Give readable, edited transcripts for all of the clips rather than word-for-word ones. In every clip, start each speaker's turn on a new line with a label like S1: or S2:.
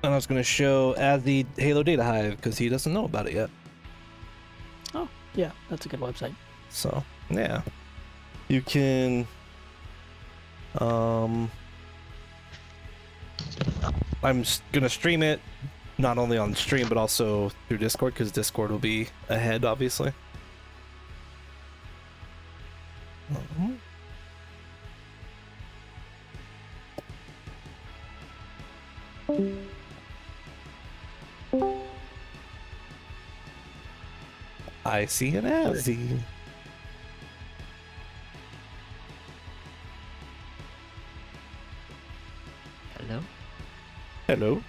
S1: And I was going to show add the Halo Data Hive because he doesn't know about it yet.
S2: Oh, yeah, that's a good website.
S1: So, yeah. You can... I'm going to stream it, not only on stream, but also through Discord, because Discord will be ahead, obviously. I see an Azzy.
S3: Hello?
S1: Hello.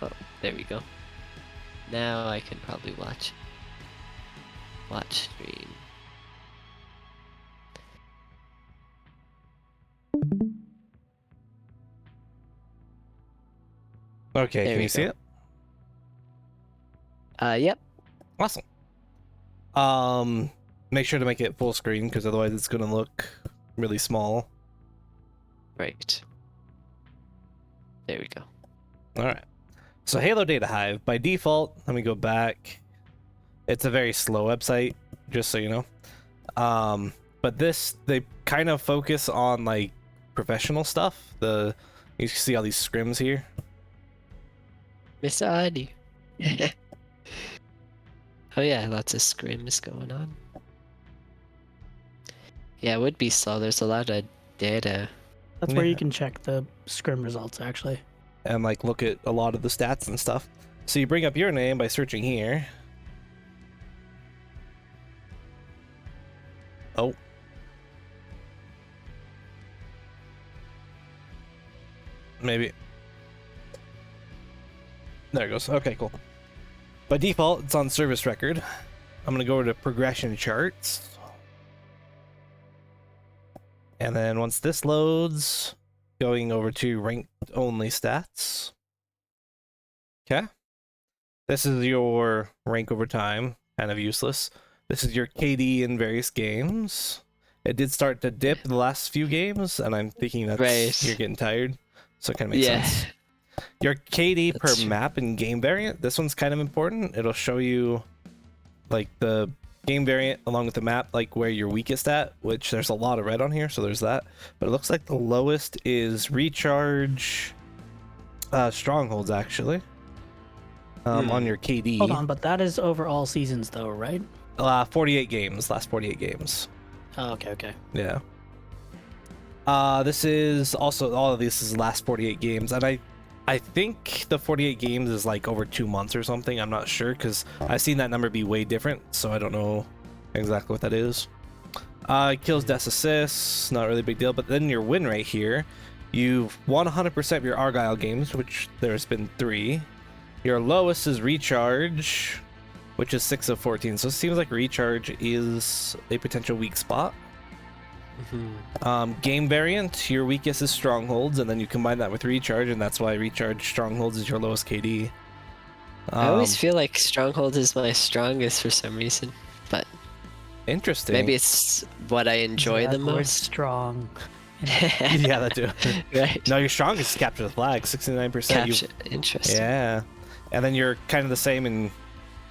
S3: Oh, there we go. Now I can probably watch stream.
S1: Okay,
S3: There
S1: can
S3: we
S1: you see
S3: go.
S1: it?
S3: Yep.
S1: Awesome. Make sure to make it full screen because otherwise it's going to look really small.
S3: Right. There we go.
S1: All right. So Halo Data Hive, by default, let me go back. It's a very slow website, just so you know. But they kind of focus on like professional stuff. You can see all these scrims here.
S3: Mr. Adi. Oh yeah, lots of scrims going on. Yeah, it would be slow. There's a lot of data.
S2: That's where you can check the scrim results, actually.
S1: And like look at a lot of the stats and stuff. So you bring up your name by searching here. Oh. Maybe. There it goes. Okay, cool. By default, it's on service record. I'm going to go over to progression charts. And then once this loads, going over to ranked only stats. Okay. This is your rank over time, kind of useless. This is your KD in various games. It did start to dip in the last few games, and I'm thinking that's you're getting tired, so it kind of makes sense. Your KD per map and game variant. This one's kind of important. It'll show you like the game variant along with the map, like where you're weakest at, which there's a lot of red on here, so there's that. But it looks like the lowest is recharge strongholds, actually. On your KD.
S2: Hold on, but that is over all seasons though, right?
S1: 48 games, last 48 games.
S2: Oh, okay.
S1: Yeah. This is also, all of this is last 48 games, and I think the 48 games is like over 2 months or something. I'm not sure because I've seen that number be way different, so I don't know exactly what that is. Kills, deaths, assists, not really a big deal. But then your win rate here, you've won 100% of your Argyle games, which there's been 3. Your lowest is recharge, which is 6 of 14. So it seems like recharge is a potential weak spot. Game variant, your weakest is strongholds, and then you combine that with recharge, and that's why recharge strongholds is your lowest KD.
S3: I always feel like stronghold is my strongest for some reason, but
S1: interesting.
S3: Maybe it's what I enjoy the most.
S2: Strong.
S1: Yeah, that too.
S3: Right.
S1: No, your strongest is capture the flag, 69%.
S3: Capture. Interesting.
S1: Yeah, and then you're kind of the same in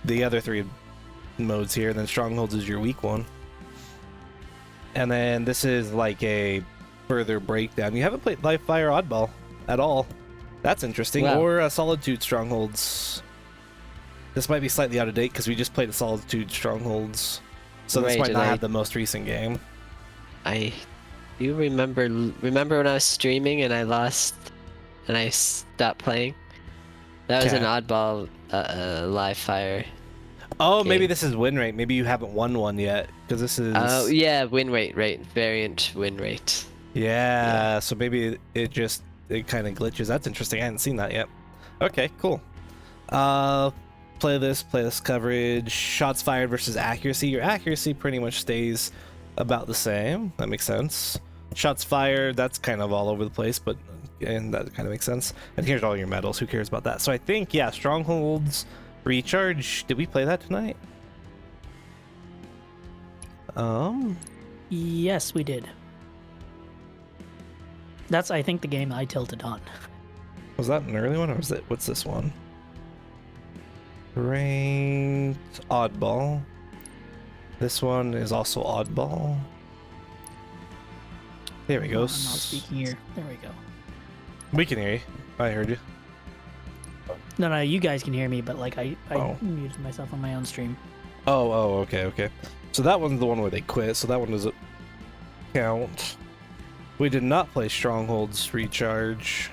S1: the other 3 modes here. And then strongholds is your weak one. And then this is like a further breakdown. You haven't played Live Fire Oddball at all. That's interesting.
S3: Wow.
S1: Or Solitude Strongholds. This might be slightly out of date because we just played Solitude Strongholds. So this might not have the most recent game.
S3: I do remember when I was streaming and I lost and I stopped playing. That was an oddball live fire.
S1: Oh, maybe this is win rate. Maybe you haven't won one yet, because this is...
S3: Oh, yeah, win rate, variant win rate.
S1: Yeah, so maybe it kind of glitches. That's interesting. I hadn't seen that yet. Okay, cool. Playlist coverage, shots fired versus accuracy. Your accuracy pretty much stays about the same. That makes sense. Shots fired, that's kind of all over the place, but and that kind of makes sense. And here's all your medals. Who cares about that? So I think, yeah, strongholds... Recharge. Did we play that tonight?
S2: Yes, we did. That's, I think, the game I tilted on.
S1: Was that an early one, or was it? What's this one? Ranked oddball. This one is also oddball. There we go.
S2: I'm not speaking here. There we go.
S1: We can hear you. I heard you.
S2: No, you guys can hear me, but like I
S1: Oh.
S2: muted myself on my own stream.
S1: Oh, okay. So that one's the one where they quit, so that one doesn't count. We did not play Strongholds Recharge.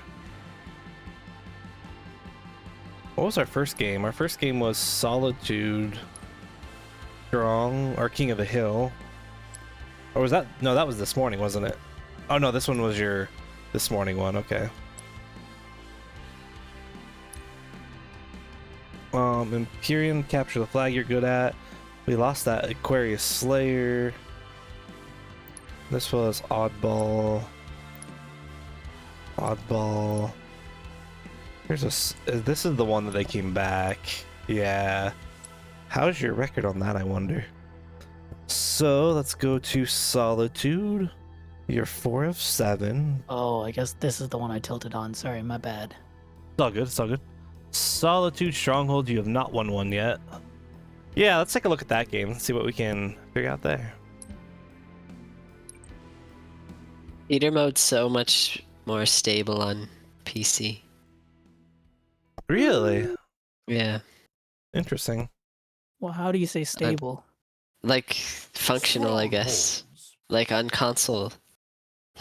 S1: What was our first game? Our first game was Solitude, or King of the Hill. Or was that? No, that was this morning, wasn't it? Oh no, this one was your this morning one. Okay. Imperium, capture the flag. You're good at. We lost that Aquarius Slayer. This was oddball. Here's this is the one that they came back. Yeah. How's your record on that, I wonder? So let's go to Solitude. You're 4 of 7.
S2: Oh, I guess this is the one I tilted on. Sorry, my bad.
S1: It's all good. It's all good. Solitude Stronghold. You have not won one yet. Yeah, let's take a look at that game and see what we can figure out there.
S3: Theater mode's so much more stable on PC.
S1: Really?
S3: Yeah.
S1: Interesting.
S2: Well, how do you say stable?
S3: Like, functional, I guess. Like, on console,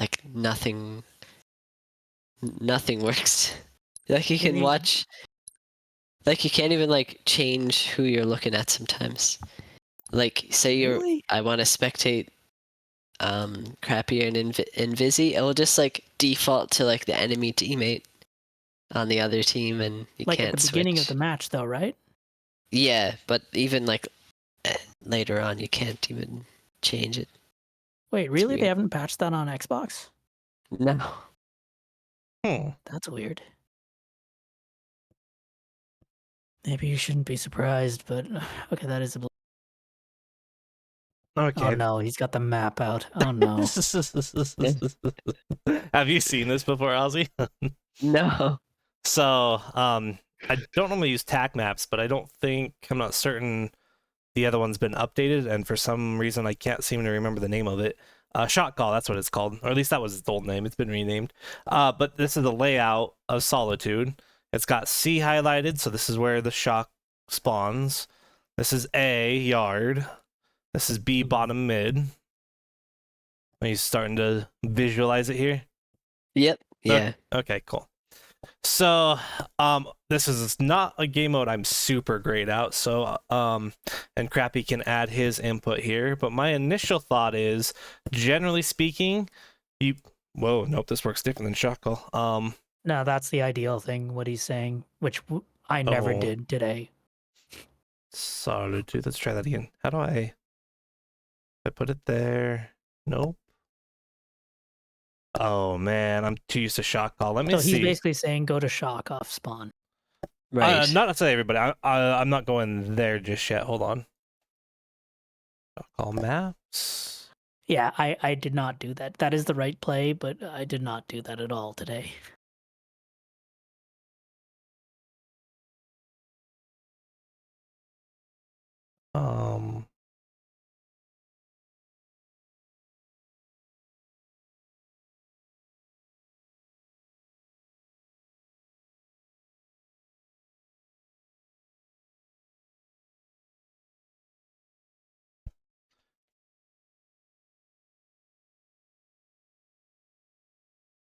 S3: like, nothing works. Like, you can watch... Like, you can't even, like, change who you're looking at sometimes. Like, say
S2: Really?
S3: I want to spectate Crappier and Invisi, it'll just, like, default to, like, the enemy teammate on the other team, and you
S2: Like
S3: can't
S2: at the beginning of
S3: switch.
S2: the match, though, right?
S3: Yeah, but even, like, later on, you can't even change it.
S2: Wait, really? They
S3: weird.
S2: haven't patched that on Xbox?
S3: No.
S2: That's weird. Maybe you shouldn't be surprised, but okay, that is a.
S1: Okay.
S2: Oh no, he's got the map out. Oh no.
S1: Have you seen this before, Ozzy?
S3: No.
S1: So, I don't normally use TAC maps, but I'm not certain the other one's been updated, and for some reason I can't seem to remember the name of it. Shot Call, that's what it's called, or at least that was its old name. It's been renamed. But this is the layout of Solitude. It's got C highlighted, so this is where the shock spawns. This is A, yard. This is B, bottom mid. Are you starting to visualize it here?
S3: Yep. Yeah.
S1: Okay, cool. So, this is not a game mode I'm super great at, so, and Crappy can add his input here, but my initial thought is, generally speaking, whoa, nope, this works different than Shot Call.
S2: No, that's the ideal thing, what he's saying, which I never did today.
S1: Solitude, let's try that again. How do I put it there? Nope. Oh man, I'm too used to Shot Call. Let me see.
S2: So he's basically saying go to shock off spawn.
S3: Right.
S1: Not necessarily everybody. I'm not going there just yet. Hold on. Shot Call maps.
S2: Yeah, I did not do that. That is the right play, but I did not do that at all today.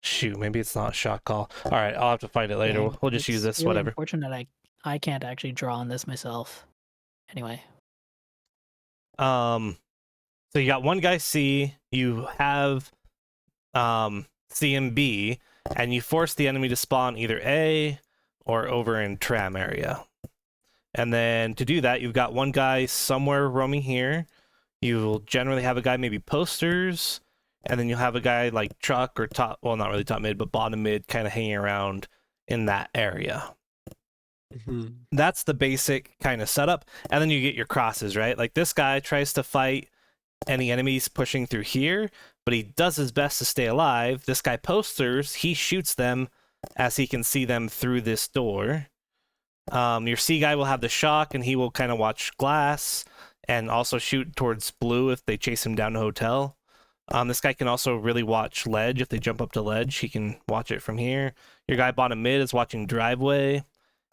S1: Shoot, maybe it's not Shot Call. All right, I'll have to find it later.
S2: Dang,
S1: We'll just use
S2: it's
S1: this,
S2: really
S1: whatever.
S2: Unfortunate I can't actually draw on this myself. Anyway.
S1: So you got one guy C, you have C and B, and you force the enemy to spawn either A or over in tram area. And then to do that, you've got one guy somewhere roaming here. You'll generally have a guy maybe posters, and then you'll have a guy like truck or top, well, not really top mid, but bottom mid, kind of hanging around in that area.
S3: Mm-hmm.
S1: That's the basic kind of setup. And then you get your crosses, right? Like this guy tries to fight any enemies pushing through here, but he does his best to stay alive. This guy posters, he shoots them as he can see them through this door. Your C guy will have the shock, and he will kind of watch glass and also shoot towards blue if they chase him down to hotel. This guy can also really watch ledge. If they jump up to ledge, he can watch it from here. Your guy bottom mid is watching driveway,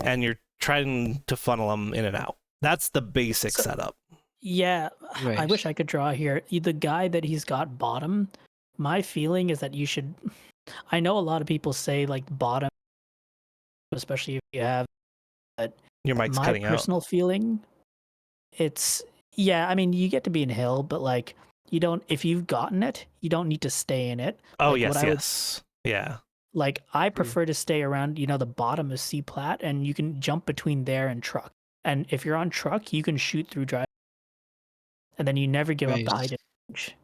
S1: and you're trying to funnel them in and out. That's the basic setup.
S2: Yeah, I
S3: Right.
S2: wish I could draw here. The guy that he's got bottom, my feeling is that you should. I know a lot of people say like bottom, especially if you have. But
S1: Your mic's
S2: my
S1: cutting out.
S2: personal feeling, it's yeah. I mean, you get to be in hill, but like you don't. If you've gotten it, you don't need to stay in it.
S1: Oh,
S2: Like,
S1: yes,
S2: what I would-
S1: yes. Yeah.
S2: Like I prefer to stay around. The bottom is C plat, and you can jump between there and truck. And if you're on truck, you can shoot through drive, and then you never give up the
S3: Right.
S2: height range.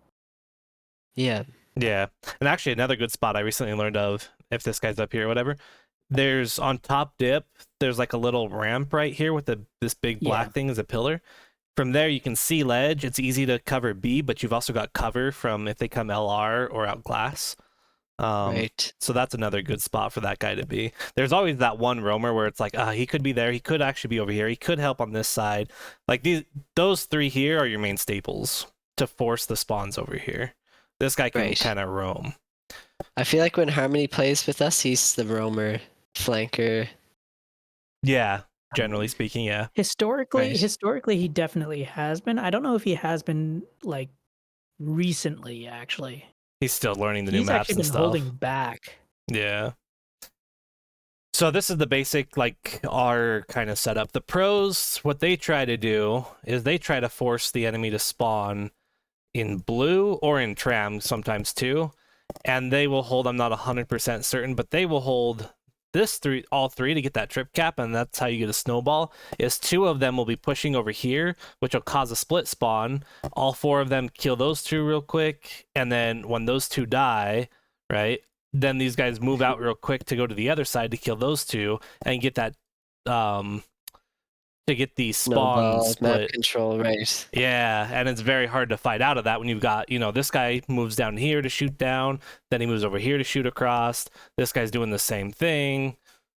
S3: Yeah.
S1: Yeah. And actually, another good spot I recently learned of, if this guy's up here or whatever, there's on top dip, there's like a little ramp right here with this big black
S2: Yeah.
S1: thing as a pillar. From there, you can see ledge. It's easy to cover B, but you've also got cover from if they come LR or out glass.
S3: Right.
S1: So that's another good spot for that guy to be. There's always that one roamer where it's like, he could be there. He could actually be over here. He could help on this side. Like those three here are your main staples to force the spawns over here. This guy can
S3: Right.
S1: kind of roam.
S3: I feel like when Harmony plays with us, he's the roamer, flanker.
S1: Yeah, generally speaking, yeah.
S2: Historically,
S3: Right.
S2: he definitely has been. I don't know if he has been like recently. Actually,
S1: He's still learning the new
S2: he's
S1: maps
S2: actually
S1: and
S2: been
S1: stuff.
S2: holding back.
S1: Yeah. So this is the basic, like, our kind of setup. The pros, what they try to do is they try to force the enemy to spawn in blue or in tram sometimes too. And they will hold, I'm not 100% certain, but they will hold all three to get that trip cap, and that's how you get a snowball. Is two of them will be pushing over here, which will cause a split spawn. All four of them kill those two real quick, and then when those two die, right, then these guys move out real quick to go to the other side to kill those two and get that to get the spawn
S3: Snowball, map
S1: split.
S3: control, right.
S1: Yeah, and it's very hard to fight out of that when you've got, this guy moves down here to shoot down, then he moves over here to shoot across. This guy's doing the same thing.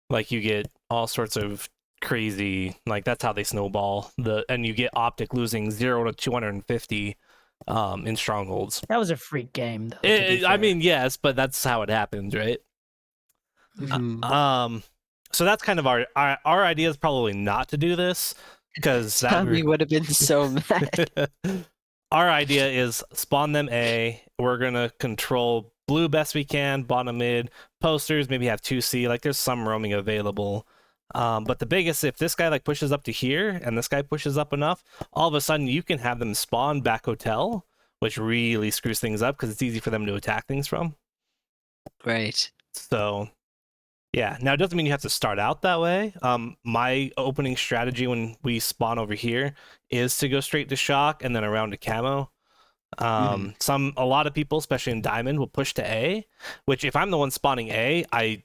S1: Like, you get all sorts of crazy, like, that's how they snowball. And you get Optic losing 0 to 250 in Strongholds.
S2: That was a freak game, though. to be
S1: I
S2: fair.
S1: mean, yes, but that's how it happens, right?
S3: Mhm.
S1: So that's kind of our idea is probably not to do this, because that
S3: Tommy would have been so mad.
S1: our idea is spawn them A. We're gonna control blue best we can, bottom mid, posters, maybe have 2C. Like, there's some roaming available. But the biggest, if this guy like pushes up to here and this guy pushes up enough, all of a sudden you can have them spawn back hotel, which really screws things up because it's easy for them to attack things from.
S3: Right.
S1: So yeah, now it doesn't mean you have to start out that way. My opening strategy when we spawn over here is to go straight to shock and then around to camo. A lot of people, especially in diamond, will push to A, which if I'm the one spawning A, I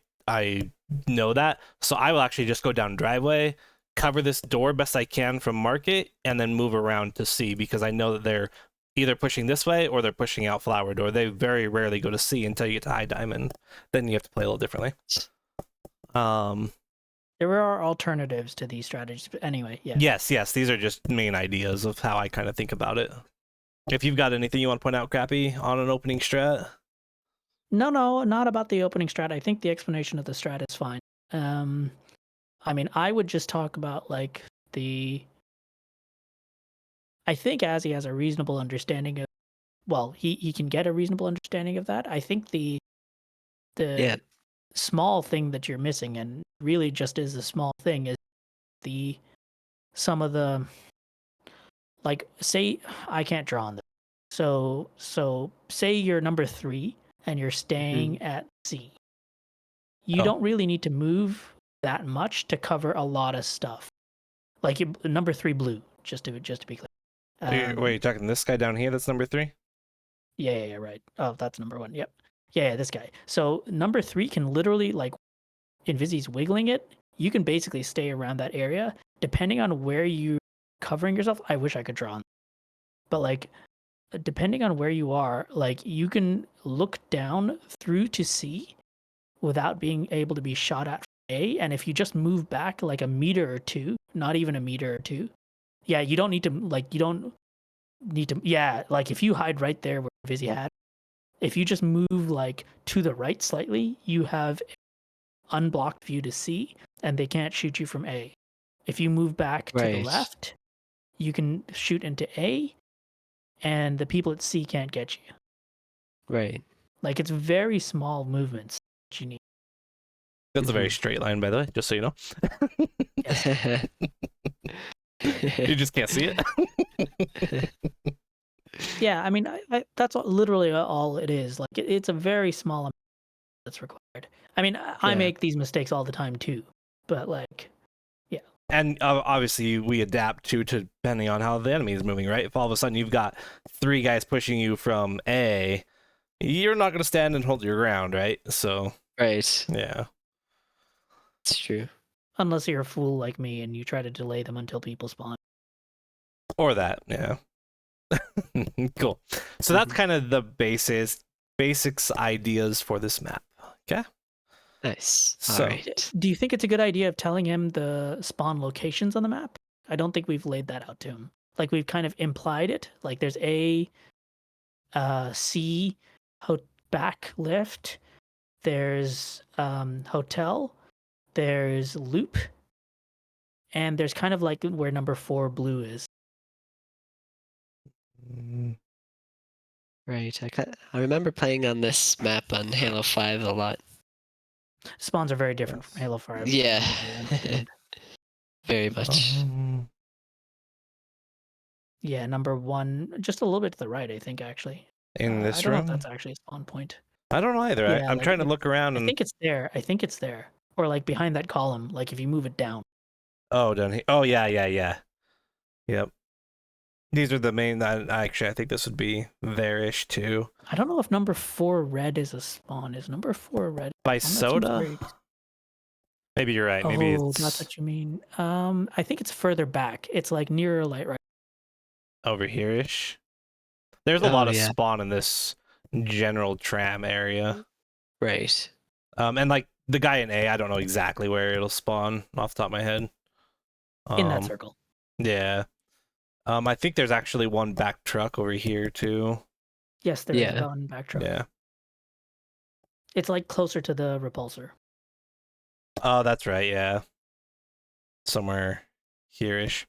S1: know that, so I will actually just go down driveway, cover this door best I can from market, and then move around to C, because I know that they're either pushing this way or they're pushing out flower door. They very rarely go to C until you get to high diamond. Then you have to play a little differently.
S2: There are alternatives to these strategies, but anyway, yeah.
S1: Yes, these are just main ideas of how I kind of think about it. If you've got anything you want to point out, Crappy, on an opening strat?
S2: No, not about the opening strat. I think the explanation of the strat is fine. I mean, I would just talk about like I think Azzy has a reasonable understanding of. Well, he can get a reasonable understanding of that. I think the
S3: Yeah.
S2: small thing that you're missing, and really just is a small thing, is some of the, like, say I can't draw on this. So say you're number 3 and you're staying at C. You
S1: Oh.
S2: don't really need to move that much to cover a lot of stuff. Like number 3 blue, just to be clear.
S1: Wait, you're talking this guy down here that's number 3?
S2: Yeah, right. Oh, that's number 1. Yep. Yeah, this guy. So number 3 can literally, like, Invisi's wiggling it. You can basically stay around that area depending on where you're covering yourself. I wish I could draw on, but like, depending on where you are, like, you can look down through to C, without being able to be shot at from A. And if you just move back like a meter or two, not even a meter or two, yeah, you don't need to, yeah, like if you hide right there where Vizzy had, if you just move like to the right slightly, you have unblocked view to C, and they can't shoot you from A. If you move back to the
S3: Right.
S2: left, you can shoot into A, and the people at C can't get you.
S3: Right.
S2: Like it's very small movements that you need.
S1: That's a very straight line, by the way, just so you know. You just can't see it.
S2: Yeah, I mean, that's literally all it is. Like it's a very small amount that's required. I mean, I
S3: Yeah.
S2: make these mistakes all the time too, but like, yeah.
S1: And obviously, we adapt to depending on how the enemy is moving, right? If all of a sudden you've got 3 guys pushing you from A, you're not going to stand and hold your ground, right? So,
S3: Right.
S1: yeah.
S3: It's true.
S2: Unless you're a fool like me and you try to delay them until people spawn.
S1: Or that, yeah. Cool. So that's kind of the basics ideas for this map. Okay.
S3: Nice.
S1: So-
S3: All right.
S2: Do you think it's a good idea of telling him the spawn locations on the map? I don't think we've laid that out to him. Like we've kind of implied it. Like there's A, C, back lift. There's hotel. There's loop. And there's kind of like where number 4 blue is.
S3: Right. I remember playing on this map on Halo 5 a lot.
S2: Spawns are very different from Halo 5.
S3: Yeah.
S2: I understand.
S3: Very much.
S2: Yeah, number 1, just a little bit to the right, I think, actually.
S1: In this
S2: I don't know
S1: room?
S2: if that's actually a spawn point.
S1: I don't know either.
S2: Yeah,
S1: I'm
S2: like,
S1: trying to look around
S2: I
S1: and...
S2: think it's there. I think it's there. Or like behind that column, like if you move it down.
S1: Oh, down here. Oh, yeah. Yep. These are the main... Actually, I think this would be there-ish, too.
S2: I don't know if number 4 red is a spawn. Is number 4 red?
S1: By
S2: Seems
S1: Soda?
S2: very-
S1: Maybe you're right. Maybe
S2: Oh,
S1: it's
S2: that's what you mean. I think it's further back. It's like nearer light right.
S1: over here-ish. There's a
S3: Oh,
S1: lot of
S3: yeah.
S1: spawn in this general tram area.
S3: Right.
S1: And like the guy in A, I don't know exactly where it'll spawn off the top of my head.
S2: In that circle.
S1: Yeah. I think there's actually one back truck over here too.
S2: Yes, there is
S3: Yeah.
S2: one back truck.
S1: Yeah.
S2: It's like closer to the repulsor.
S1: Oh, that's right. Yeah. Somewhere here-ish.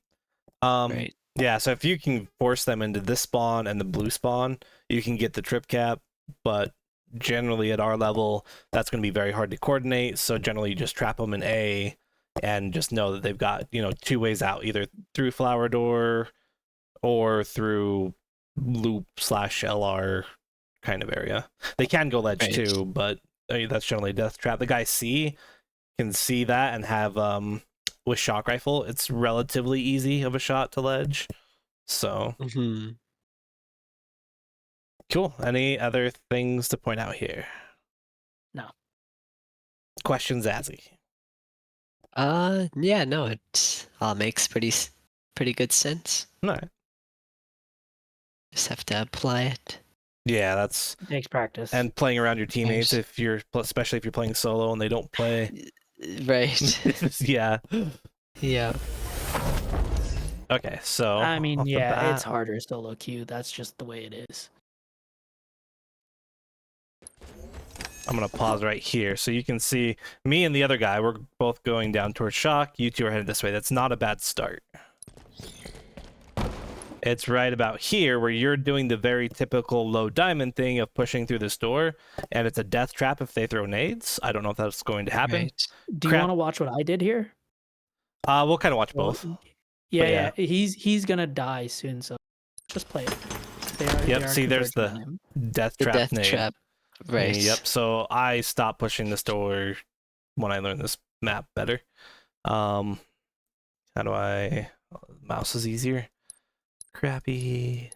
S3: Right.
S1: Yeah, so if you can force them into this spawn and the blue spawn, you can get the trip cap, but generally at our level, that's going to be very hard to coordinate, so generally you just trap them in A and just know that they've got, 2 ways out, either through flower door or through loop/LR kind of area. They can go ledge
S3: Right.
S1: too, but that's generally a death trap. The guy C can see that and have with shock rifle, it's relatively easy of a shot to ledge. So
S3: Mm-hmm.
S1: cool. Any other things to point out here?
S2: No.
S1: Questions, Azzy?
S3: Yeah, no, it all makes pretty good sense.
S1: All right.
S3: Just have to apply it.
S1: Yeah, that's
S2: Takes practice.
S1: and playing around your teammates
S3: Thanks.
S1: especially if you're playing solo and they don't play.
S3: Right.
S1: Yeah.
S3: Yeah.
S1: Okay, so
S2: I mean,
S1: off the
S2: yeah,
S1: bat-
S2: it's harder solo queue. That's just the way it is.
S1: I'm gonna pause right here so you can see me and the other guy. We're both going down towards shock. You two are headed this way. That's not a bad start. It's right about here where you're doing the very typical low diamond thing of pushing through this door, and it's a death trap if they throw nades. I don't know if that's going to happen.
S3: Right.
S2: Do you want to watch what I did here?
S1: We'll kind of watch
S2: Well,
S1: both.
S2: Yeah,
S1: yeah.
S2: He's gonna die soon, so just play it.
S1: Yep, see, there's
S2: converging on
S1: the
S2: him.
S1: death
S3: The
S1: trap
S3: death
S1: nade.
S3: trap. Right.
S1: Yep. So I stopped pushing this door when I learned this map better. How do I? Mouse is easier. Crappy.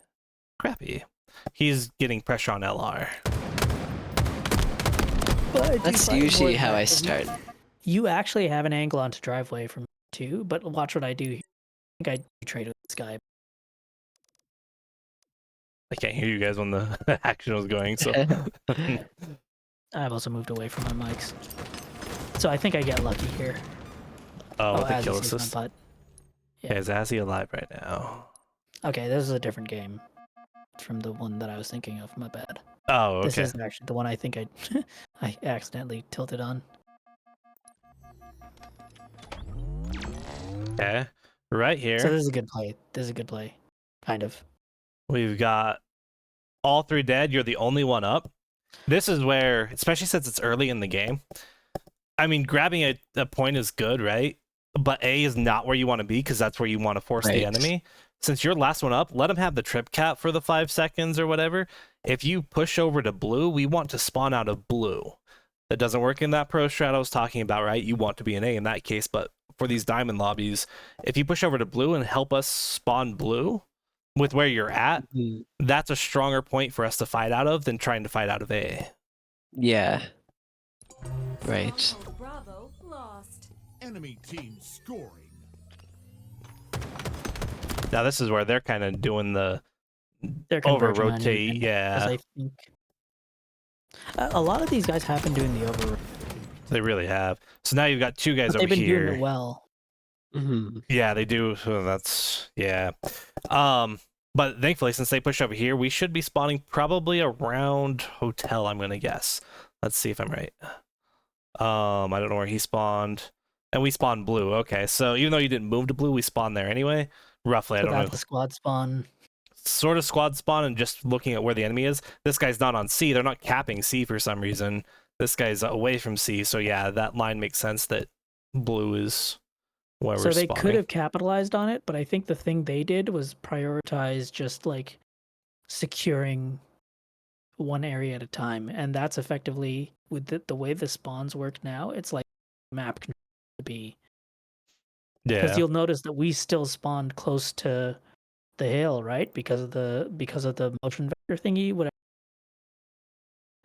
S1: He's getting pressure on LR.
S2: But
S3: That's usually how I start.
S2: You actually have an angle onto driveway from 2, but watch what I do here. I think I trade with this guy.
S1: I can't hear you guys when the action was going. So
S2: I've also moved away from my mics. So I think I get lucky here.
S1: Oh, with the
S2: Azzy
S1: kill
S2: saves my
S1: assist.
S2: butt.
S1: Okay, is Azzy alive right now?
S2: Okay, this is a different game from the one that I was thinking of. My bad.
S1: Oh,
S2: This
S1: okay.
S2: is actually the one I think I accidentally tilted on.
S1: Okay. Right here,
S2: So this is a good play. This is a good play. Kind of.
S1: we've got all 3 dead. You're the only one up. This is where, especially since it's early in the game, I mean, grabbing a point is good, right? But A is not where you want to be because that's where you want to force the
S3: Right.
S1: enemy. Since you're last one up, let them have the trip cap for the 5 seconds or whatever. If you push over to blue, we want to spawn out of blue. That doesn't work in that pro strat I was talking about, right? You want to be an A in that case, but for these diamond lobbies, if you push over to blue and help us spawn blue with where you're at,
S3: Mhm.
S1: that's a stronger point for us to fight out of than trying to fight out of A.
S3: Yeah. Right.
S4: Stronghold Bravo lost.
S5: Enemy team scoring.
S1: Now this is where they're kind of doing the
S2: They're
S1: over
S2: converging on you
S1: rotate,
S2: again,
S1: yeah.
S2: 'cause I think a lot of these guys have been doing the over.
S1: They really have. So now you've got 2 guys
S2: But
S1: over
S2: they've been doing
S1: here.
S2: it well.
S3: Hmm.
S1: Yeah, they do. So that's yeah. But thankfully, since they push over here, we should be spawning probably around hotel. I'm gonna guess. Let's see if I'm right. I don't know where he spawned, and we spawned blue. Okay, so even though you didn't move to blue, we spawned there anyway. Roughly, I
S2: So
S1: don't know.
S2: that's the squad spawn.
S1: Sort of squad spawn, and just looking at where the enemy is. This guy's not on C. They're not capping C for some reason. This guy's away from C. So yeah, that line makes sense that blue is where
S2: So
S1: we're
S2: they
S1: spawning.
S2: could have capitalized on it, but I think the thing they did was prioritize just like securing one area at a time, and that's effectively with the way the spawns work now. It's like map control to be, because
S1: Yeah.
S2: you'll notice that we still spawned close to the hill, right? Because of the motion vector thingy, whatever.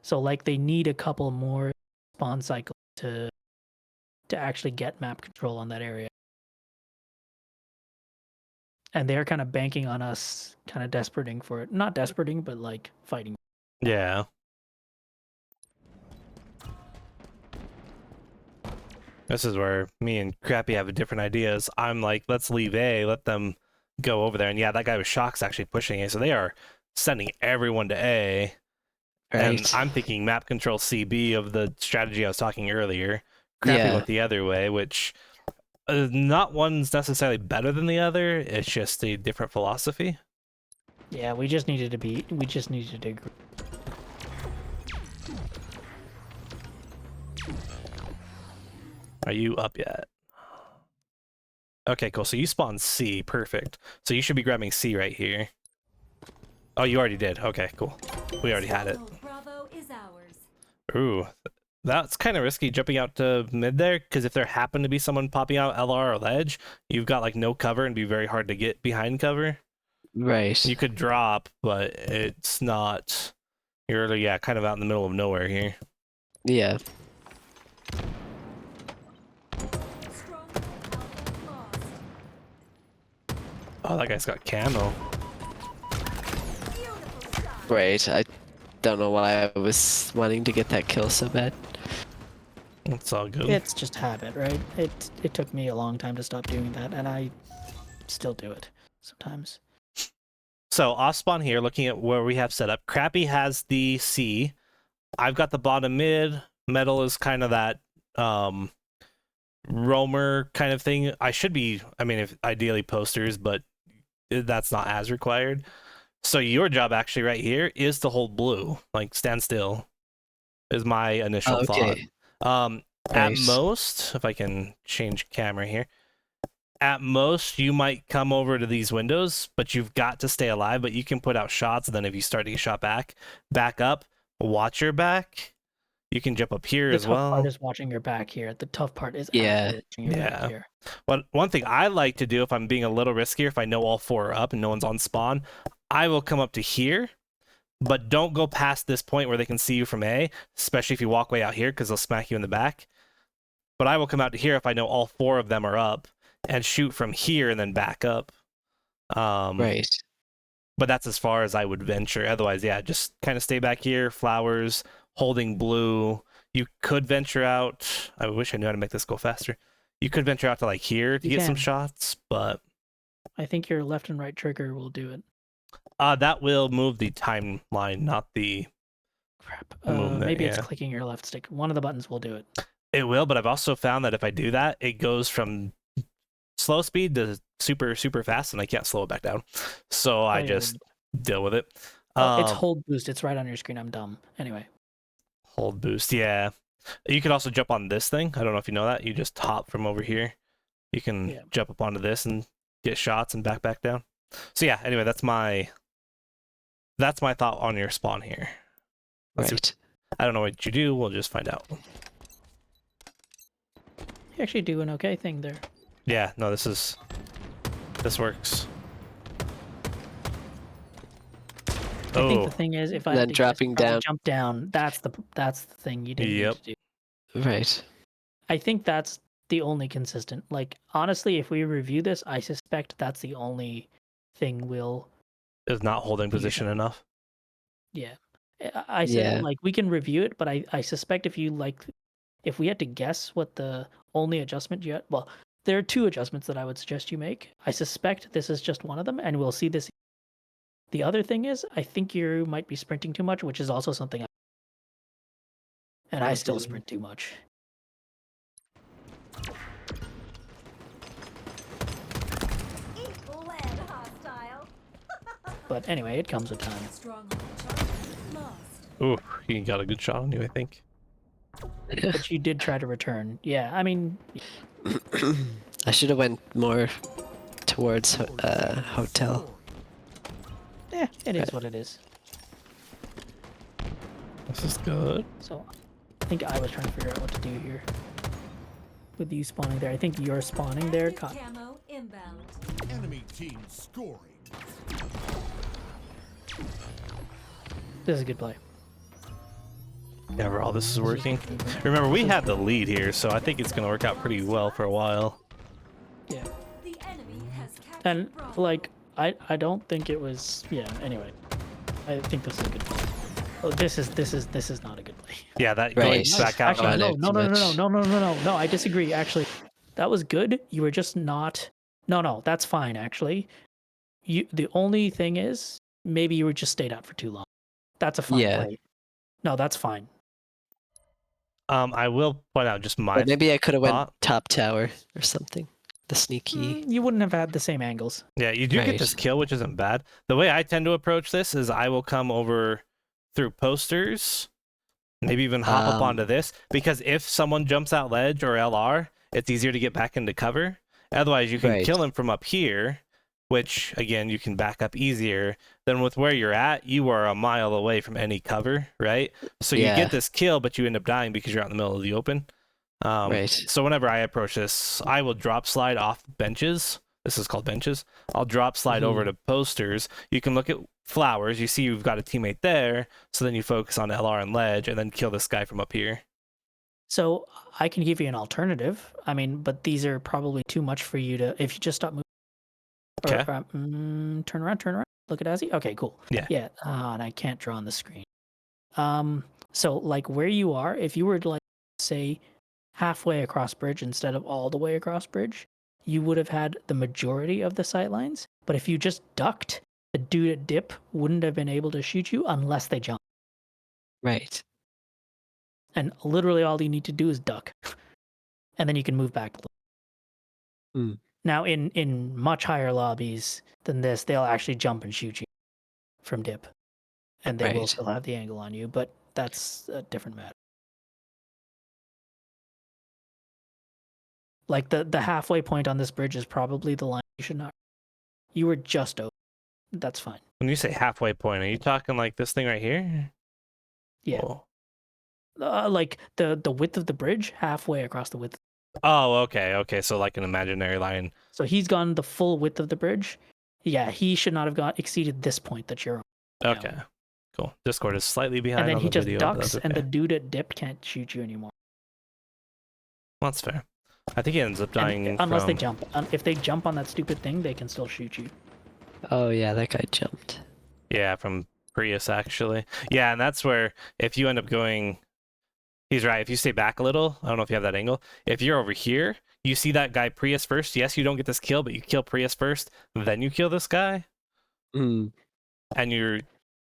S2: So like they need a couple more spawn cycles to actually get map control on that area. And they're kind of banking on us, kind of desperating for it. Not desperating, but like fighting.
S1: Yeah. This is where me and Crappy have different ideas. I'm like, let's leave A, let them go over there. And yeah, that guy with Shock's actually pushing A. So they are sending everyone to A. And
S3: Right.
S1: I'm thinking map control CB of the strategy I was talking earlier. Crappy
S3: Yeah.
S1: went the other way, which not one's necessarily better than the other. It's just a different philosophy.
S2: Yeah, we just needed to agree.
S1: Are you up yet? Okay, cool. So you spawned C. Perfect. So you should be grabbing C right here. Oh, you already did. Okay, cool. We already had it.
S4: Stronghold Bravo is ours.
S1: Ooh, that's kind of risky jumping out to mid there, because if there happened to be someone popping out LR or ledge, you've got like no cover and be very hard to get behind cover.
S3: Right.
S1: You could drop, but it's not. You're yeah, kind of out in the middle of nowhere here.
S3: Yeah.
S4: Stronghold Alpha lost.
S1: Oh, that guy's got camo.
S4: Beautiful shot.
S3: Right. I don't know why I was wanting to get that kill so bad.
S1: It's all good.
S2: It's just habit, right? It took me a long time to stop doing that, and I still do it sometimes.
S1: So off spawn here, looking at where we have set up. Crappy has the C. I've got the bottom mid. Metal is kind of that roamer kind of thing. I should be, I mean, if ideally posters, but that's not as required. So your job actually right here is to hold blue, like stand still, is my initial thought.
S3: Okay.
S1: At
S3: Nice.
S1: most, if I can change camera here, at most you might come over to these windows, but you've got to stay alive. But you can put out shots, and then if you start to get shot back up, watch your back. You can jump up here
S2: The
S1: as
S2: tough
S1: well.
S2: part is watching your back here. The tough part is
S3: Yeah.
S2: actually watching your
S1: Yeah.
S2: back here.
S1: But one thing I like to do if I'm being a little riskier, if I know all 4 are up and no one's on spawn, I will come up to here, but don't go past this point where they can see you from A, especially if you walk way out here, because they'll smack you in the back. But I will come out to here if I know all 4 of them are up and shoot from here and then back up.
S3: Right.
S1: But that's as far as I would venture. Otherwise, yeah, just kind of stay back here, flowers, holding blue. You could venture out. I wish I knew how to make this go faster. You could venture out to like here to
S2: You
S1: get some
S2: can.
S1: shots, but
S2: I think your left and right trigger will do it.
S1: that will move the timeline, not the
S2: Crap.
S1: movement.
S2: Maybe it's
S1: Yeah.
S2: clicking your left stick. One of the buttons will do it.
S1: It will, but I've also found that if I do that, it goes from slow speed to super, super fast, and I can't slow it back down. So I just deal with it.
S2: It's hold boost. It's right on your screen. I'm dumb. Anyway.
S1: Hold boost, yeah. You can also jump on this thing. I don't know if you know that. You just hop from over here. You can jump up onto this and get shots and back down. So yeah, anyway, that's my thought on your spawn here.
S3: Right.
S1: I don't know what you do. We'll just find out.
S2: You actually do an okay thing there.
S1: Yeah, no, this works.
S2: I think the thing is, if I
S3: Then
S2: had to
S3: dropping
S2: guess, probably
S3: down.
S2: jump down. That's the thing you didn't need to do.
S3: Right.
S2: I think that's the only consistent. Like honestly, if we review this, I suspect that's the only thing we'll.
S1: Is not holding position enough.
S2: Yeah, I said like we can review it, but I suspect if we had to guess what the only adjustment you had, well, there are two adjustments that I would suggest you make. I suspect this is just one of them, and we'll see this. The other thing is, I think you might be sprinting too much, which is also something. And I still sprint too much.
S4: Equal-led hostile.
S2: But anyway, it comes with time.
S4: Stronghold charge lost.
S1: Ooh, he got a good shot on you, I think.
S2: But you did try to return. Yeah, I mean,
S3: I should have went more towards hotel.
S2: yeah, it is what it is.
S1: This is good.
S2: So, I think I was trying to figure out what to do here. With you spawning there, I think you're spawning there.
S4: Active camo inbound.
S5: Enemy team scoring.
S2: This is a good play.
S1: Yeah, overall, this is working. Remember, we had the lead here, so I think it's going to work out pretty well for a while.
S2: Yeah.
S4: The enemy has captured
S2: And
S4: Bravo.
S2: like, I don't think it was. Yeah. Anyway, I think this is a good play. Oh, this is not a good play.
S1: Yeah, that
S3: Right.
S1: going back out.
S2: Actually,
S3: on
S2: no,
S3: it too much.
S2: no. I disagree. Actually, that was good. You were just not. No, that's fine. Actually, the only thing is maybe you were just stayed out for too long. That's a fine play. No, that's fine.
S1: I will point out just my
S3: But maybe I could have went
S1: thought.
S3: top tower or something. The sneaky.
S2: You wouldn't have had the same angles.
S1: Yeah, you do get
S3: Right.
S1: this kill, which isn't bad. The way I tend to approach this is I will come over through posters, maybe even hop up onto this, because if someone jumps out ledge or LR, it's easier to get back into cover. Otherwise, you can
S3: Right.
S1: kill him from up here, which, again, you can back up easier. Then with where you're at, you are a mile away from any cover, right? So you
S3: Yeah.
S1: get this kill, but you end up dying because you're out in the middle of the open.
S3: Right.
S1: So whenever I approach this, I will drop slide off benches. This is called benches. I'll drop slide over to posters. You can look at flowers. You see you've got a teammate there. So then you focus on LR and ledge and then kill this guy from up here.
S2: So I can give you an alternative. I mean, but these are probably too much for you to. If you just stop moving.
S1: Okay.
S2: Turn around. Look at Azzy. Okay, cool.
S1: Yeah.
S2: And I can't draw on the screen. So like where you are, if you were to like say halfway across bridge instead of all the way across bridge, you would have had the majority of the sight lines. But if you just ducked, the dude at dip wouldn't have been able to shoot you unless they jump.
S3: Right.
S2: And literally all you need to do is duck, and then you can move back a little. Now, in much higher lobbies than this, they'll actually jump and shoot you from dip, and they will
S3: Right.
S2: still have the angle on you, but that's a different matter. Like the halfway point on this bridge is probably the line you should not. You were just over. That's fine.
S1: When you say halfway point, are you talking like this thing right here?
S2: Yeah.
S1: Whoa.
S2: Like the width of the bridge, halfway across the width.
S1: Oh, okay. So like an imaginary line.
S2: So he's gone the full width of the bridge. Yeah, he should not have exceeded this point that you're on.
S1: Okay. Cool. Discord is slightly behind
S2: And then
S1: on
S2: he
S1: the
S2: just
S1: video, but
S2: ducks,
S1: that's
S2: and the
S1: okay.
S2: dude at dip can't shoot you anymore.
S1: That's fair. I think he ends up dying
S2: Unless they
S1: from-
S2: jump. If they jump on that stupid thing, they can still shoot you.
S3: Oh yeah, that guy jumped.
S1: Yeah, from Prius, actually. Yeah, and that's where if you end up going, he's right. If you stay back a little, I don't know if you have that angle. If you're over here, you see that guy Prius first. Yes, you don't get this kill, but you kill Prius first, then you kill this guy,
S3: Mm,
S1: and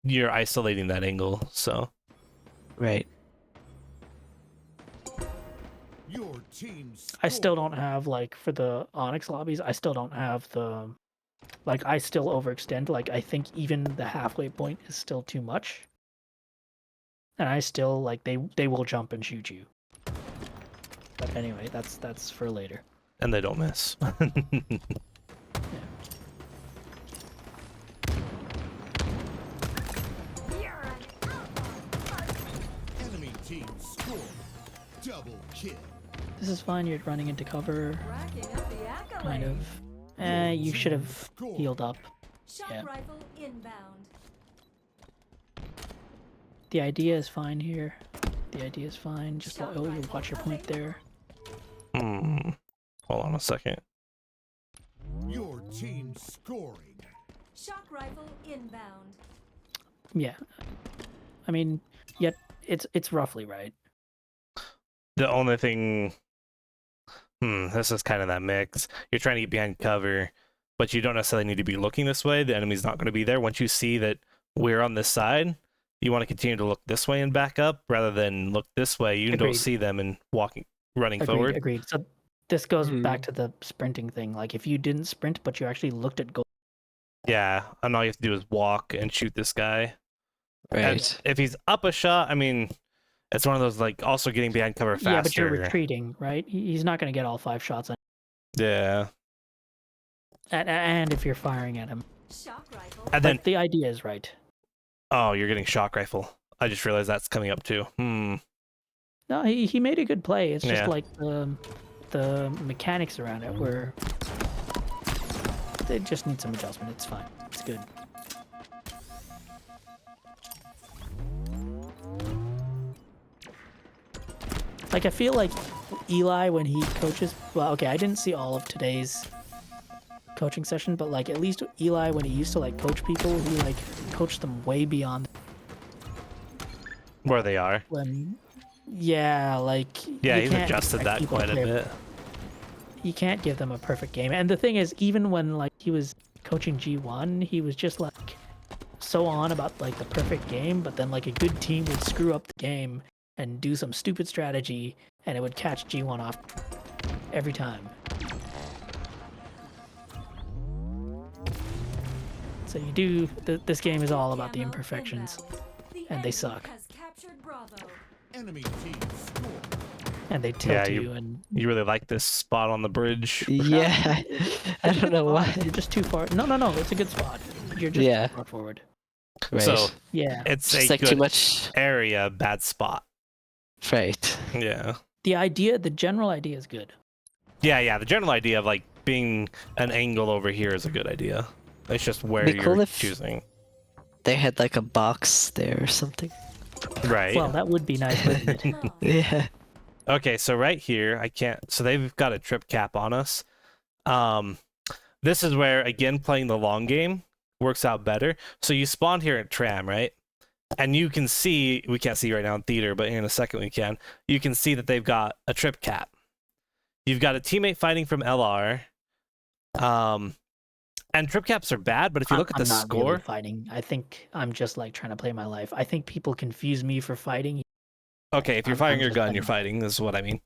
S1: you're isolating that angle. So
S3: right.
S5: Your team
S2: I still
S5: scored.
S2: don't have like for the Onyx lobbies. I still don't have the like. I still overextend. Like I think even the halfway point is still too much, and I still like they will jump and shoot you. But anyway, that's for later.
S1: and they don't miss.
S4: You're an outlaw.
S5: Enemy team scored. Double kill.
S2: This is fine. You're running into cover,
S4: Racking up the accolades.
S2: kind of. You should have healed up.
S4: Shock
S2: Yeah.
S4: rifle inbound.
S2: The idea is fine here. The idea is fine. Just
S4: Shock
S2: you
S4: rifle
S2: watch your point there.
S1: Hmm. Hold on a second.
S5: Your team scoring.
S4: Shock rifle inbound.
S2: Yeah. I mean, yet it's roughly right.
S1: The only thing, this is kind of that mix. You're trying to get behind cover, but you don't necessarily need to be looking this way. The enemy's not going to be there. Once you see that we're on this side, you want to continue to look this way and back up rather than look this way. You don't
S2: Agreed.
S1: see them and running forward.
S2: Agreed. So this goes back to the sprinting thing. Like if you didn't sprint, but you actually looked at goal.
S1: Yeah, and all you have to do is walk and shoot this guy.
S3: Right.
S1: And if he's up a shot, I mean, it's one of those like also getting behind cover faster.
S2: Yeah, but you're retreating, right? He's not going to get all 5 shots.
S1: Yeah,
S2: And if you're firing at him,
S4: Shock rifle.
S1: and then
S2: the idea is right.
S1: oh, you're getting shock rifle. I just realized that's coming up too.
S2: No, he made a good play. It's just
S1: Yeah.
S2: like the mechanics around it where they just need some adjustment. It's fine. It's good. Like I feel like Eli when he coaches. Well, okay, I didn't see all of today's coaching session, but like at least Eli when he used to like coach people, he like coached them way beyond
S1: Where they are.
S2: when. Yeah, like
S1: Yeah,
S2: you
S1: he's
S2: can't
S1: adjusted
S2: expect
S1: that
S2: people to
S1: quite a
S2: play
S1: bit.
S2: You can't give them a perfect game. And the thing is, even when like he was coaching G1, he was just like so on about like the perfect game, but then like a good team would screw up the game and do some stupid strategy and it would catch G1 off every time. So you do this game is all about the
S4: Camo
S2: imperfections,
S4: inbound. The
S2: and they
S4: enemy
S2: suck.
S4: Has captured Bravo.
S5: Enemy team scored.
S2: and they tilt
S1: Yeah,
S2: you and
S1: You really like this spot on the bridge.
S3: Yeah. I don't know why.
S2: you're just too far. No, it's a good spot. You're just
S3: Yeah.
S2: too far forward.
S3: Right.
S1: So
S2: Yeah.
S1: it's
S3: Just
S1: a
S3: like
S1: good
S3: too much.
S1: area, bad spot.
S3: Right.
S1: Yeah.
S2: The general idea is good.
S1: Yeah. The general idea of like being an angle over here is a good idea. It's just where
S3: Be
S1: you're
S3: cool if-
S1: choosing.
S3: They had like a box there or something.
S1: Right.
S2: Well, that would be nice, wouldn't it?
S4: Lost.
S3: Yeah.
S1: Okay, so right here, I can't. So they've got a trip cap on us. This is where again playing the long game works out better. So you spawn here at Tram, right? And you can see we can't see right now in theater, but in a second we can. You can see that they've got a trip cap. You've got a teammate fighting from LR. And trip caps are bad, but if you look at the
S2: I'm not
S1: score,
S2: really fighting. I think I'm just like trying to play my life. I think people confuse me for fighting.
S1: okay, if you're
S2: I'm
S1: firing your
S2: just
S1: gun, you're
S2: playing.
S1: fighting. This is what I mean.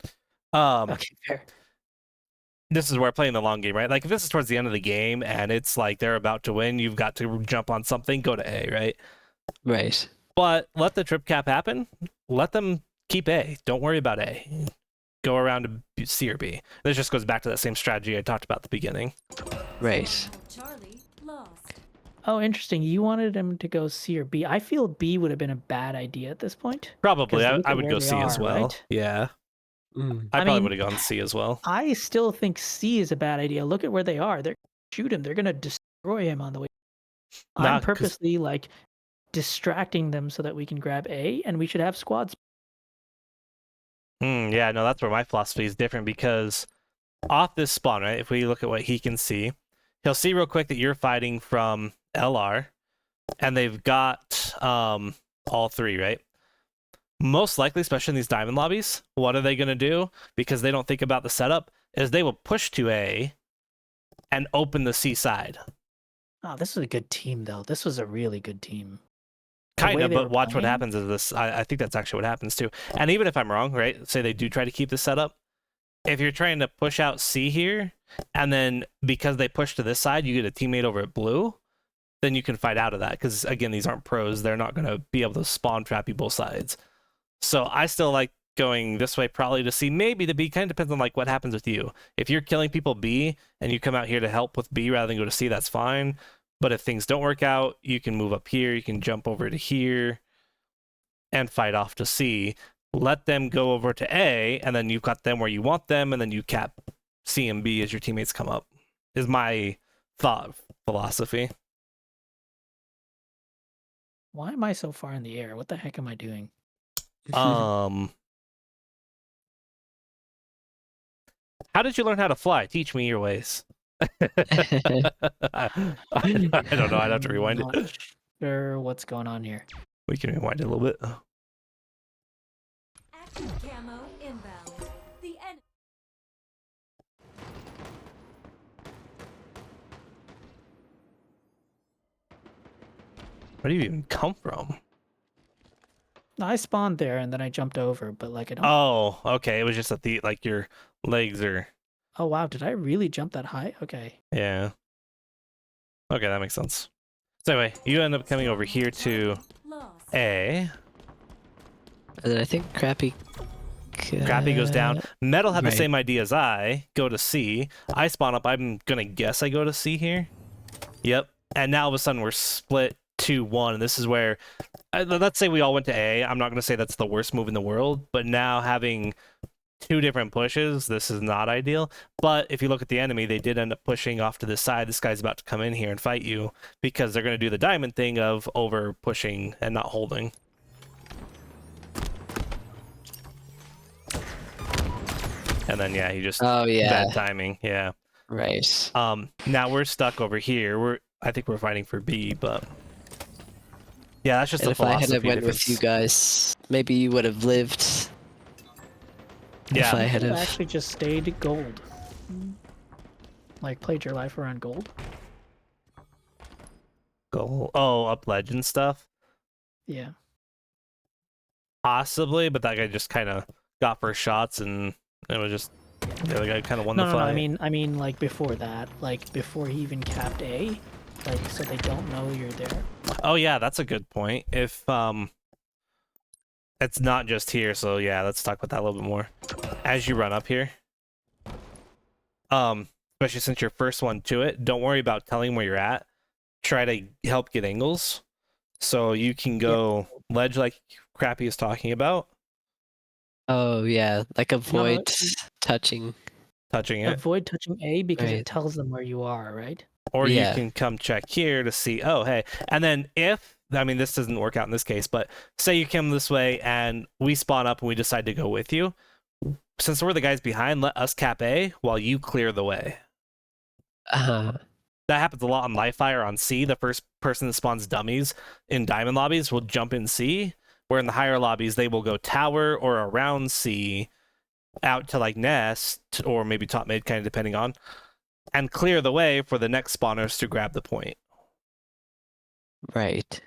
S2: Okay, fair.
S1: This is where playing the long game, right? Like if this is towards the end of the game and it's like they're about to win, you've got to jump on something, go to A, right?
S3: Right.
S1: But let the trip cap happen. Let them keep A. Don't worry about A. Go around to C or B. This just goes back to that same strategy I talked about at the beginning.
S3: Right.
S4: Charlie lost.
S2: Oh, interesting. You wanted him to go C or B. I feel B would have been a bad idea at this point.
S1: Probably.
S2: 'Cause look
S1: I
S2: at
S1: would
S2: where
S1: go
S2: they
S1: C as
S2: are,
S1: well.
S2: right?
S1: Yeah.
S3: Mm.
S1: I
S2: I
S1: probably
S2: mean-
S1: would have gone C as well.
S2: I still think C is a bad idea. Look at where they are. They're shoot him. They're gonna destroy him on the way.
S1: Nah,
S2: I'm
S1: 'cause-
S2: purposely like distracting them so that we can grab A, and we should have squads.
S1: Yeah, no, that's where my philosophy is different because off this spawn, right? If we look at what he can see, he'll see real quick that you're fighting from LR. and they've got all three, right? Most likely, especially in these diamond lobbies, what are they going to do? Because they don't think about the setup, is they will push to A and open the C side.
S2: Oh, this was a good team, though. This was a really good team. The
S1: Kind
S2: way
S1: of,
S2: they
S1: but
S2: were
S1: watch what
S2: playing-
S1: happens is this. I think that's actually what happens too. And even if I'm wrong, right? Say they do try to keep the setup. If you're trying to push out C here, and then because they push to this side, you get a teammate over at blue, then you can fight out of that. Because again, these aren't pros. They're not going to be able to spawn trap you both sides. So I still like going this way probably to C, maybe to B. Kind of depends on like what happens with you. If you're killing people B and you come out here to help with B rather than go to C, that's fine. But if things don't work out, you can move up here, you can jump over to here and fight off to C. Let them go over to A, and then you've got them where you want them, and then you cap C and B as your teammates come up, is my thought philosophy.
S2: Why am I so far in the air? What the heck am I doing?
S1: How did you learn how to fly? Teach me your ways. I don't know. I'd have to rewind
S2: Not
S1: it.
S2: sure what's going on here.
S1: We can rewind it a little bit.
S4: Active camo inbound. The enemy.
S1: Where do you even come from?
S2: I spawned there and then I jumped over, but like I don't.
S1: Oh, okay. It was just that the like your legs are.
S2: Oh wow, did I really jump that high? Okay.
S1: Yeah. Okay, that makes sense. So anyway, you end up coming over here to
S4: Lost.
S1: A.
S3: And then I think Crappy.
S1: Crappy goes down. Metal had the
S3: right.
S1: same idea as I. Go to C. I spawn up. I'm gonna guess I go to C here. Yep. And now all of a sudden we're split 2-1. And this is where, let's say we all went to A. I'm not gonna say that's the worst move in the world, but now having two different pushes, this is not ideal. But if you look at the enemy, they did end up pushing off to this side. This guy's about to come in here and fight you because they're gonna do the diamond thing of over pushing and not holding. And then yeah, he just
S3: Oh yeah,
S1: bad timing. Yeah.
S3: right.
S1: Now we're stuck over here. I think we're fighting for B, but yeah, that's just
S3: And
S1: a
S3: if I
S1: philosophy
S3: had went
S1: difference.
S3: with you guys, maybe you would have lived.
S1: Yeah.
S3: If I
S2: You
S3: had
S2: could have
S3: have.
S2: actually just stayed gold. Like played your life around gold.
S1: Go. Oh, up legend stuff.
S2: Yeah.
S1: Possibly, but that guy just kind of got first shots, and it was just the other guy kind of won
S2: No,
S1: the
S2: no, no.
S1: fight.
S2: I mean, like before that, like before he even capped A, like so they don't know you're there.
S1: Oh yeah, that's a good point. If it's not just here, so yeah, let's talk about that a little bit more. As you run up here, especially since you're first one to it, don't worry about telling where you're at. Try to help get angles, so you can go ledge like Crappy is talking about,
S3: Oh yeah, like avoid
S2: no.
S3: touching.
S1: touching it,
S2: Avoid touching A because
S3: Right.
S2: it tells them where you are, right?
S1: or you
S3: Yeah.
S1: can come check here to see. Oh hey, and then if I mean this doesn't work out in this case, but say you come this way and we spawn up and we decide to go with you. Since we're the guys behind, let us cap A while you clear the way. That happens a lot on live fire on C. The first person that spawns dummies in diamond lobbies will jump in C, where in the higher lobbies they will go tower or around C out to like nest or maybe top mid, kind of depending on, and clear the way for the next spawners to grab the point.
S3: Right.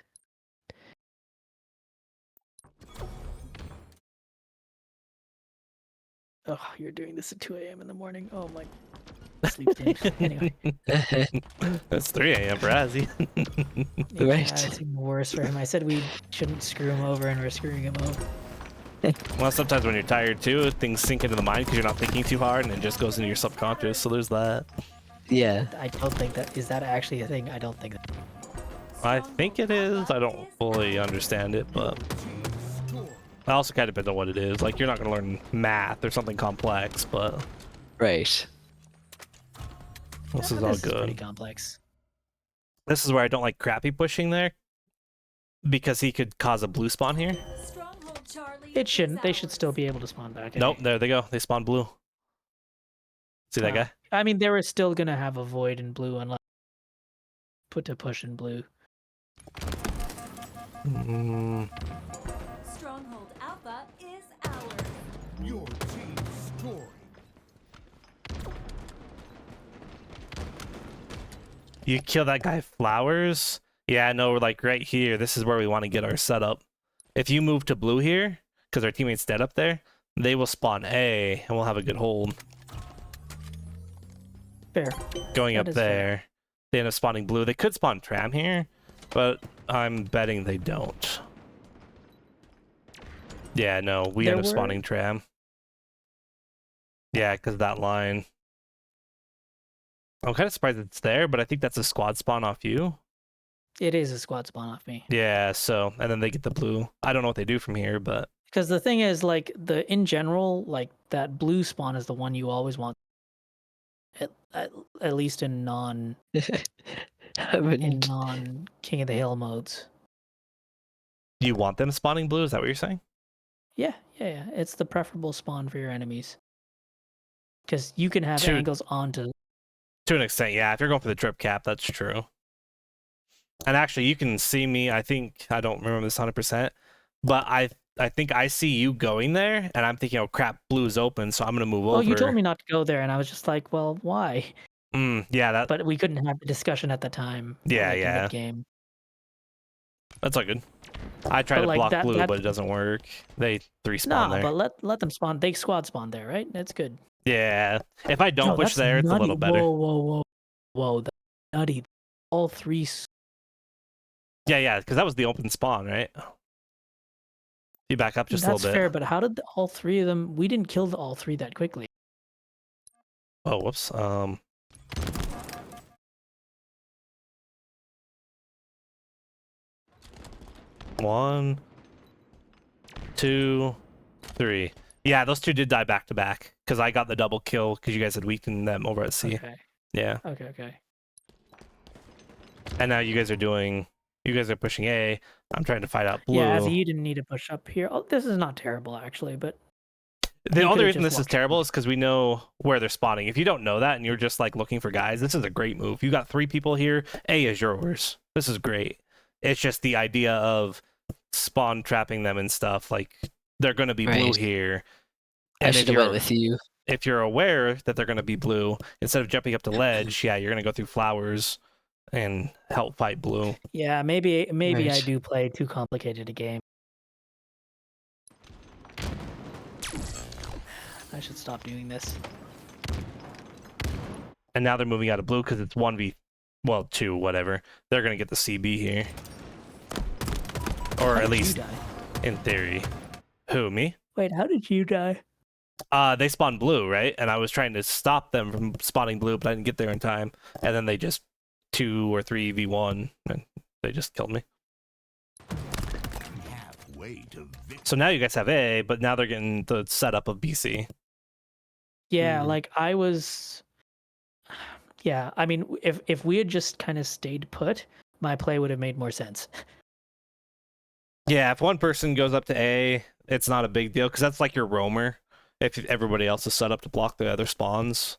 S2: Oh, you're doing this at 2 a.m. in the morning. Oh my. Sleep's in. Anyway.
S1: It's 3 a.m. for Azzy.
S2: Yeah,
S3: Right.
S2: it's even worse for him. I said we shouldn't screw him over, and we're screwing him over.
S1: Well, sometimes when you're tired too, things sink into the mind because you're not thinking too hard and it just goes into your subconscious. So there's that.
S3: Yeah.
S2: I don't think that is that actually a thing. I don't think that.
S1: I think it is. I don't fully understand it, but
S5: Team score.
S1: it also kind of depends on what it is. Like, you're not going to learn math or something complex, but
S3: Right.
S1: this
S2: Yeah,
S1: is all
S2: Pretty
S1: good.
S2: complex.
S1: This is where I don't like Crappy pushing there because he could cause a blue spawn here.
S4: Stronghold Charlie.
S2: It shouldn't.
S4: is
S2: They should
S4: ours.
S2: still be able to spawn back. I
S1: Nope,
S2: think.
S1: there they go. They spawn blue. See that guy?
S2: I mean, they were still gonna have a void in blue unless put to push in blue.
S4: Stronghold Alpha is ours.
S5: Your team scoring.
S1: You kill that guy Flowers? Yeah, no, we're like right here. This is where we want to get our setup. If you move to blue here, because our teammate's dead up there, they will spawn A, and we'll have a good hold.
S2: Fair.
S1: Going
S2: That
S1: up
S2: is fair.
S1: there, they end up spawning blue. They could spawn Tram here, but I'm betting they don't. Yeah, no, we end up spawning Tram. Yeah, because that line. I'm kind of surprised it's there, but I think that's a squad spawn off you.
S2: It is a squad spawn off me.
S1: Yeah, so, and then they get the blue. I don't know what they do from here, but...
S2: Because the thing is, like, in general, like, that blue spawn is the one you always want. At least in non King of the Hill modes.
S1: You want them spawning blue? Is that what you're saying?
S2: Yeah. It's the preferable spawn for your enemies. Because you can have angles onto...
S1: To an extent, yeah. If you're going for the drip cap, that's true. And actually, you can see me, I think, I don't remember this 100%, but I think I see you going there, and I'm thinking, oh crap, blue's open, so I'm going to move over.
S2: Oh, you told me not to go there, and I was just like, well, why?
S1: Yeah, that...
S2: But we couldn't have the discussion at the time.
S1: Yeah,
S2: like,
S1: yeah.
S2: In game.
S1: That's all good. I tried to
S2: like,
S1: block blue, but it doesn't work. They 3-spawn there.
S2: No, but let them spawn. They squad spawn there, right? That's good.
S1: Yeah. If I don't push there, it's a little better.
S2: Whoa, that's nutty. All three...
S1: Yeah, because that was the open spawn, right? You back up just a little bit.
S2: That's fair, but how did all three of them... We didn't kill all three that quickly.
S1: Oh, whoops. 1, 2, 3. Yeah, those two did die back to back because I got the double kill because you guys had weakened them over at C.
S2: Okay.
S1: Yeah.
S2: Okay.
S1: And now you guys are pushing A. I'm trying to fight out blue.
S2: Yeah, as you didn't need to push up here. Oh, this is not terrible, actually, but...
S1: The only reason this is terrible is because we know where they're spawning. If you don't know that and you're just like looking for guys, this is a great move. You got 3 people here. A is yours. This is great. It's just the idea of spawn trapping them and stuff. Like they're going to be blue here.
S3: And I should have went with you.
S1: If you're aware that they're going to be blue, instead of jumping up to ledge, yeah, you're going to go through flowers and help fight blue.
S2: Yeah, maybe
S3: Right.
S2: I do play too complicated a game. I should stop doing this.
S1: And now they're moving out of blue because it's 2, whatever. They're going to get the CB here. Or at least in theory. Who, me?
S2: Wait, how did you die?
S1: They spawned blue, right? And I was trying to stop them from spawning blue, but I didn't get there in time. And then they just 2 or 3v1, and they just killed me.
S5: Halfway to victory.
S1: So now you guys have A, but now they're getting the setup of BC.
S2: Yeah, like I was... Yeah, I mean, if we had just kind of stayed put, my play would have made more sense.
S1: Yeah, if one person goes up to A, it's not a big deal, because that's like your roamer. If everybody else is set up to block the other spawns.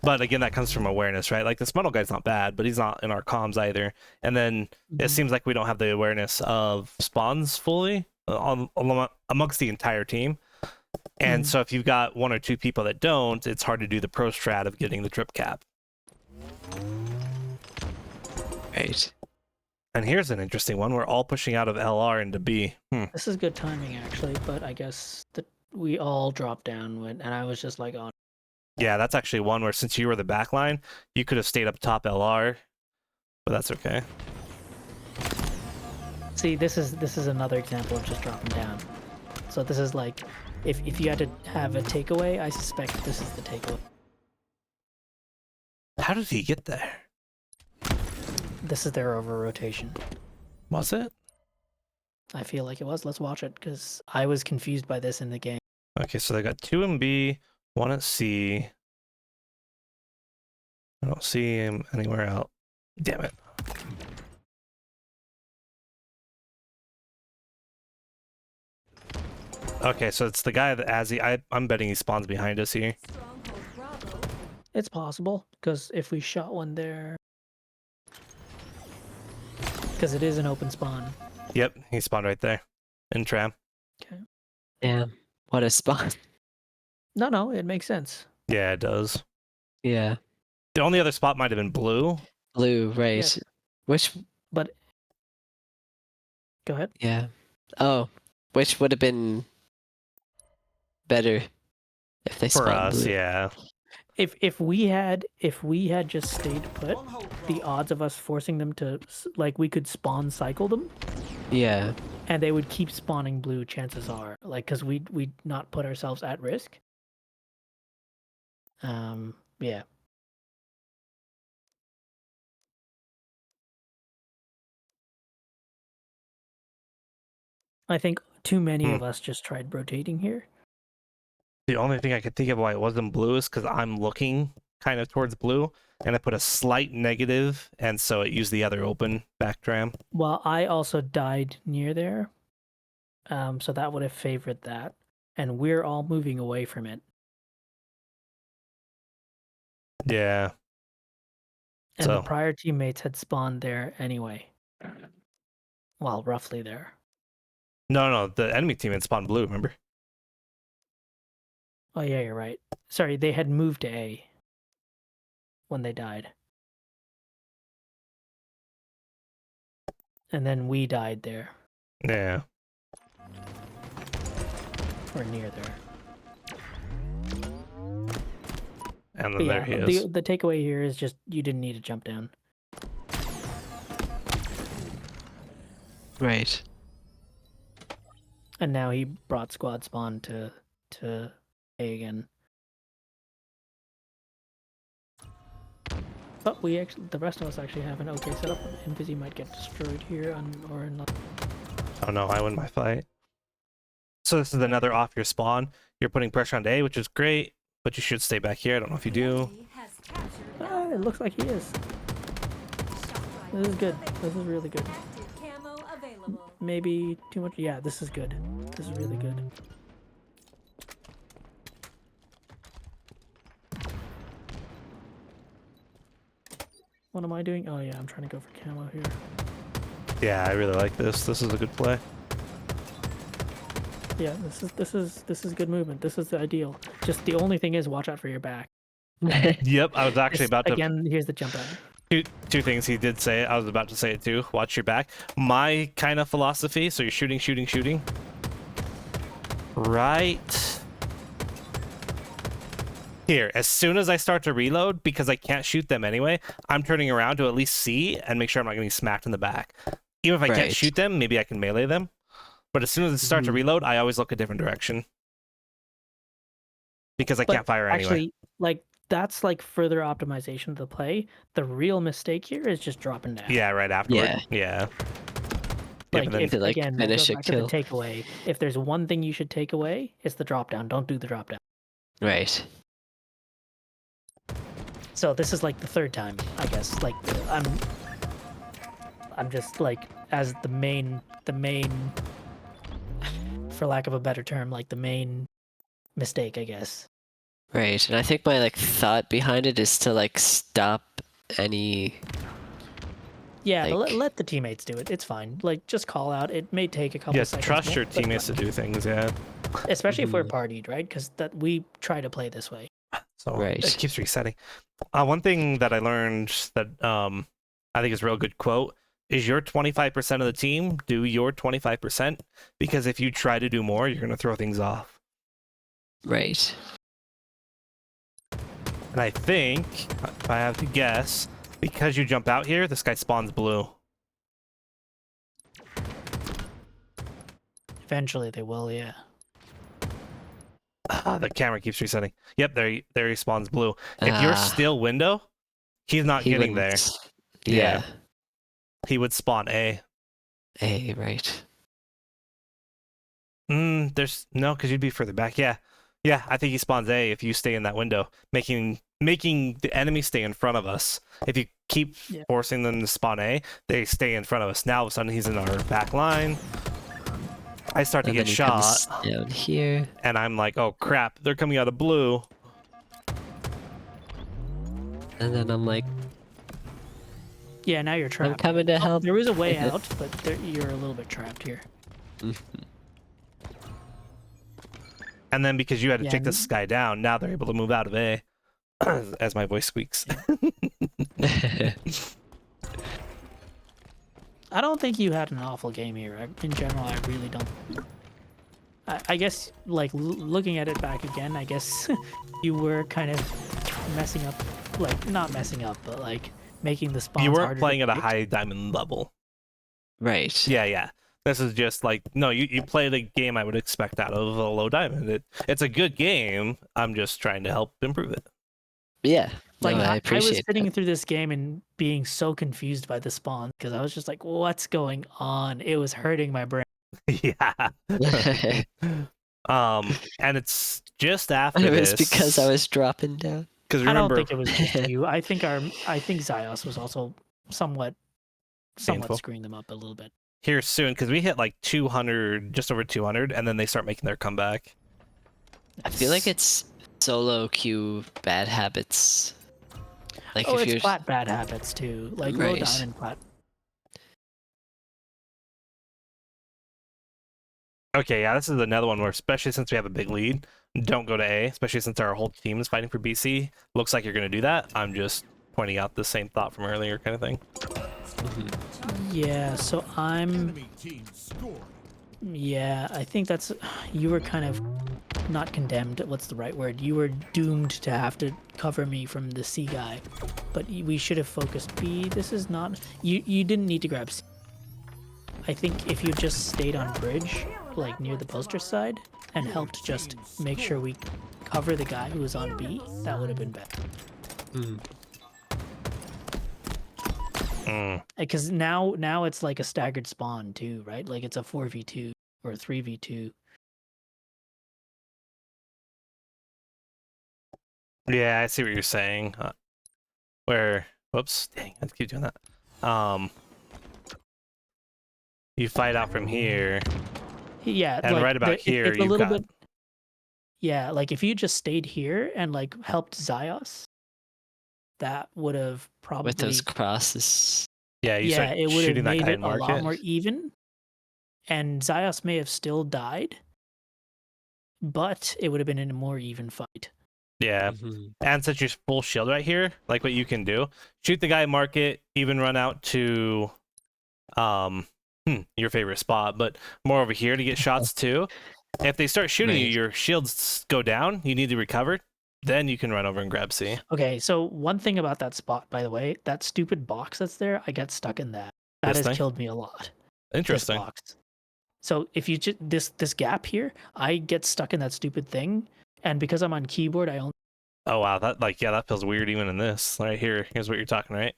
S1: But again, that comes from awareness, right? Like, this Smuttle guy's not bad, but he's not in our comms either. And then it seems like we don't have the awareness of spawns fully amongst the entire team. And so if you've got 1 or 2 people that don't, it's hard to do the pro strat of getting the trip cap.
S3: Right.
S1: And here's an interesting one. We're all pushing out of LR into B.
S2: This is good timing, actually, but I guess that we all dropped down, and I was just like, oh.
S1: Yeah, that's actually one where since you were the back line, you could have stayed up top LR, but that's okay.
S2: See, this is another example of just dropping down. So this is like, if you had to have a takeaway, I suspect this is the takeaway.
S1: How did he get there?
S2: This is their over rotation.
S1: Was it?
S2: I feel like it was. Let's watch it, because I was confused by this in the game.
S1: Okay, so they got 2 in B, 1 at C. I don't see him anywhere else. Damn it. Okay, so it's the guy that I'm betting he spawns behind us here.
S4: Stronghold Bravo.
S2: It's possible, because if we shot one there... Because it is an open spawn.
S1: Yep, he spawned right there in tram.
S2: Okay.
S3: Damn, what a spot.
S2: No, it makes sense.
S1: Yeah, it does.
S3: Yeah,
S1: The only other spot might have been blue.
S3: blue, right?
S2: Yes.
S3: Which,
S2: But go ahead.
S3: yeah. Oh, which would have been better if they
S1: For
S3: spawned
S1: us,
S3: blue.
S1: yeah.
S2: If we had just stayed put, the odds of us forcing them to like we could spawn cycle them
S3: Yeah,
S2: and they would keep spawning blue. Chances are because we'd not put ourselves at risk. Yeah. I think too many of us just tried rotating here.
S1: The only thing I could think of why it wasn't blue is because I'm looking kind of towards blue, and I put a slight negative, and so it used the other open back tram.
S2: Well, I also died near there, so that would have favored that, and we're all moving away from it.
S1: Yeah.
S2: And the
S1: So-
S2: prior teammates had spawned there anyway. Well, roughly there.
S1: No, the enemy team had spawned blue, remember?
S2: Oh yeah, you're right. Sorry, they had moved to A when they died. And then we died there,
S1: Yeah.
S2: or near there.
S1: And then
S2: But
S1: there he
S2: yeah,
S1: is.
S2: the takeaway here is just you didn't need to jump down.
S3: right.
S2: And now he brought squad spawn to A again. But the rest of us actually have an okay setup. Invisi might get destroyed here, or in.
S1: Oh no, I win my fight. So this is another off your spawn. You're putting pressure on A, which is great, but you should stay back here. I don't know if you do.
S4: Enemy has captured
S2: It looks like he is. This is good. This is really good.
S4: active camo available.
S2: Maybe too much. Yeah, this is good. This is really good. What am I doing? Oh yeah, I'm trying to go for camo here.
S1: Yeah, I really like this. This is a good play.
S2: Yeah, this is good movement. This is the ideal. Just the only thing is watch out for your back.
S1: Yep, I was actually about to.
S2: Again, here's the jump out.
S1: Two things he did say it. I was about to say it too. Watch your back. My kind of philosophy. So you're shooting. Right here. As soon as I start to reload, because I can't shoot them anyway, I'm turning around to at least see and make sure I'm not getting smacked in the back. Even if I can't
S3: Right.
S1: shoot them, maybe I can melee them. But as soon as I start to reload, I always look a different direction. Because I
S2: But
S1: can't fire anyway.
S2: Actually, like that's like further optimization of the play. The real mistake here is just dropping down.
S1: Yeah, right afterward. Yeah.
S2: Like
S1: but then-
S2: if
S3: To, like,
S2: again, we'll
S3: finish
S2: go
S3: a
S2: back to the
S3: kill.
S2: takeaway. If there's one thing you should take away, it's the drop down. Don't do the drop down.
S3: Right.
S2: So this is like the third time, I guess. Like I'm just like as the main, for lack of a better term, like the main mistake, I guess.
S3: Right. And I think my like thought behind it is to like stop any.
S2: Yeah, but
S3: Like-
S2: let the teammates do it. It's fine. Like just call out. It may take a couple
S1: Yes,
S2: seconds.
S1: trust
S2: more,
S1: your
S2: but
S1: teammates to
S2: fine.
S1: do things, yeah.
S2: Especially if we're partied, right? Because that we try to play this way.
S1: So
S3: Right.
S1: it keeps resetting. One thing that I learned that I think is a real good quote is your 25% of the team do your 25%, because if you try to do more, you're going to throw things off.
S3: Right.
S1: And I think, if I have to guess, because you jump out here, this guy spawns blue.
S2: Eventually they will, yeah.
S1: The camera keeps resetting. Yep, there he spawns blue. If you're still window, he's not
S3: He
S1: getting there.
S3: wouldn't-
S1: Yeah.
S3: Yeah.
S1: He would spawn A.
S3: Right.
S1: There's no, because you'd be further back. Yeah, I think he spawns A if you stay in that window, making the enemy stay in front of us. If you keep
S2: Yeah.
S1: forcing them to spawn A, they stay in front of us. Now all of a sudden he's in our back line. I start to
S3: And
S1: get
S3: then he
S1: shot,
S3: comes down here.
S1: and I'm like, oh crap, they're coming out of blue.
S3: And then I'm like,
S2: Yeah, now you're
S3: I'm
S2: trapped.
S3: coming to
S2: Oh,
S3: help.
S2: there is a way out, but you're a little bit trapped here.
S1: And then because you had to
S2: Yeah,
S1: take this guy down, now they're able to move out of A. As my voice squeaks.
S2: I don't think you had an awful game here. In general, I really don't. I guess, like, looking at it back again, I guess you were kind of messing up, like, not messing up, but, like, making the spawns
S1: You weren't
S2: harder
S1: playing
S2: to
S1: at a
S2: predict.
S1: high diamond level.
S3: Right.
S1: Yeah. This is just like, no, you played a game I would expect out of a low diamond. It's a good game. I'm just trying to help improve it.
S3: Yeah. No,
S2: Like,
S3: I
S2: I was
S3: appreciate
S2: sitting
S3: that.
S2: through this game and being so confused by the spawn because I was just like, what's going on? It was hurting my brain.
S1: Yeah. And it's just after
S3: It was
S1: this.
S3: because I was dropping down.
S1: Because
S2: I don't
S1: remember,
S2: think it was just you. I think Zyos was also somewhat
S1: Painful.
S2: screwing them up a little bit.
S1: here soon, because we hit like 200, just over 200, and then they start making their comeback.
S3: I feel like it's solo queue bad habits. Like
S2: Oh,
S3: if
S2: it's
S3: you're
S2: plat bad habits too, like low
S3: Right.
S2: diamond plat.
S1: Okay, yeah, this is another one where, especially since we have a big lead, don't go to A, especially since our whole team is fighting for BC. Looks like you're going to do that. I'm just pointing out the same thought from earlier kind of thing.
S2: Yeah, so
S5: Enemy team scored.
S2: yeah, I think that's, you were kind of not condemned, what's the right word? You were doomed to have to cover me from the C guy, but we should have focused B. This is not, you didn't need to grab C. I think if you just stayed on bridge, like near the poster side, and helped just make sure we cover the guy who was on B, that would have been better. Because now it's like a staggered spawn too, right? Like it's a 4v2 or a 3v2.
S1: Yeah, I see what you're saying. Where, whoops, dang, I keep doing that. You fight out from here,
S2: Yeah,
S1: and
S2: like
S1: right about here,
S2: it's a
S1: you've
S2: little
S1: got...
S2: bit. Yeah, like if you just stayed here and like helped Zyos, that would have probably.
S3: with those crosses.
S1: Yeah, you
S2: Yeah,
S1: start
S2: it would have
S1: shooting that
S2: made
S1: guy
S2: it
S1: in
S2: a lot
S1: market.
S2: more even, and Zyos may have still died, but it would have been in a more even fight.
S1: Yeah, and since you're full shield right here, like what you can do, shoot the guy in market, even run out to your favorite spot, but more over here to get shots too. If they start shooting you,
S3: Right.
S1: your shields go down, you need to recover, then you can run over and grab C.
S2: Okay, so one thing about that spot, by the way, that stupid box that's there, I got stuck in that. That
S1: This
S2: has
S1: thing?
S2: killed me a lot. This
S1: Interesting.
S2: box. So if you just this gap here, I get stuck in that stupid thing, and because I'm on keyboard, I only
S1: Oh wow, that feels weird even in this. Right here, here's what you're talking, right?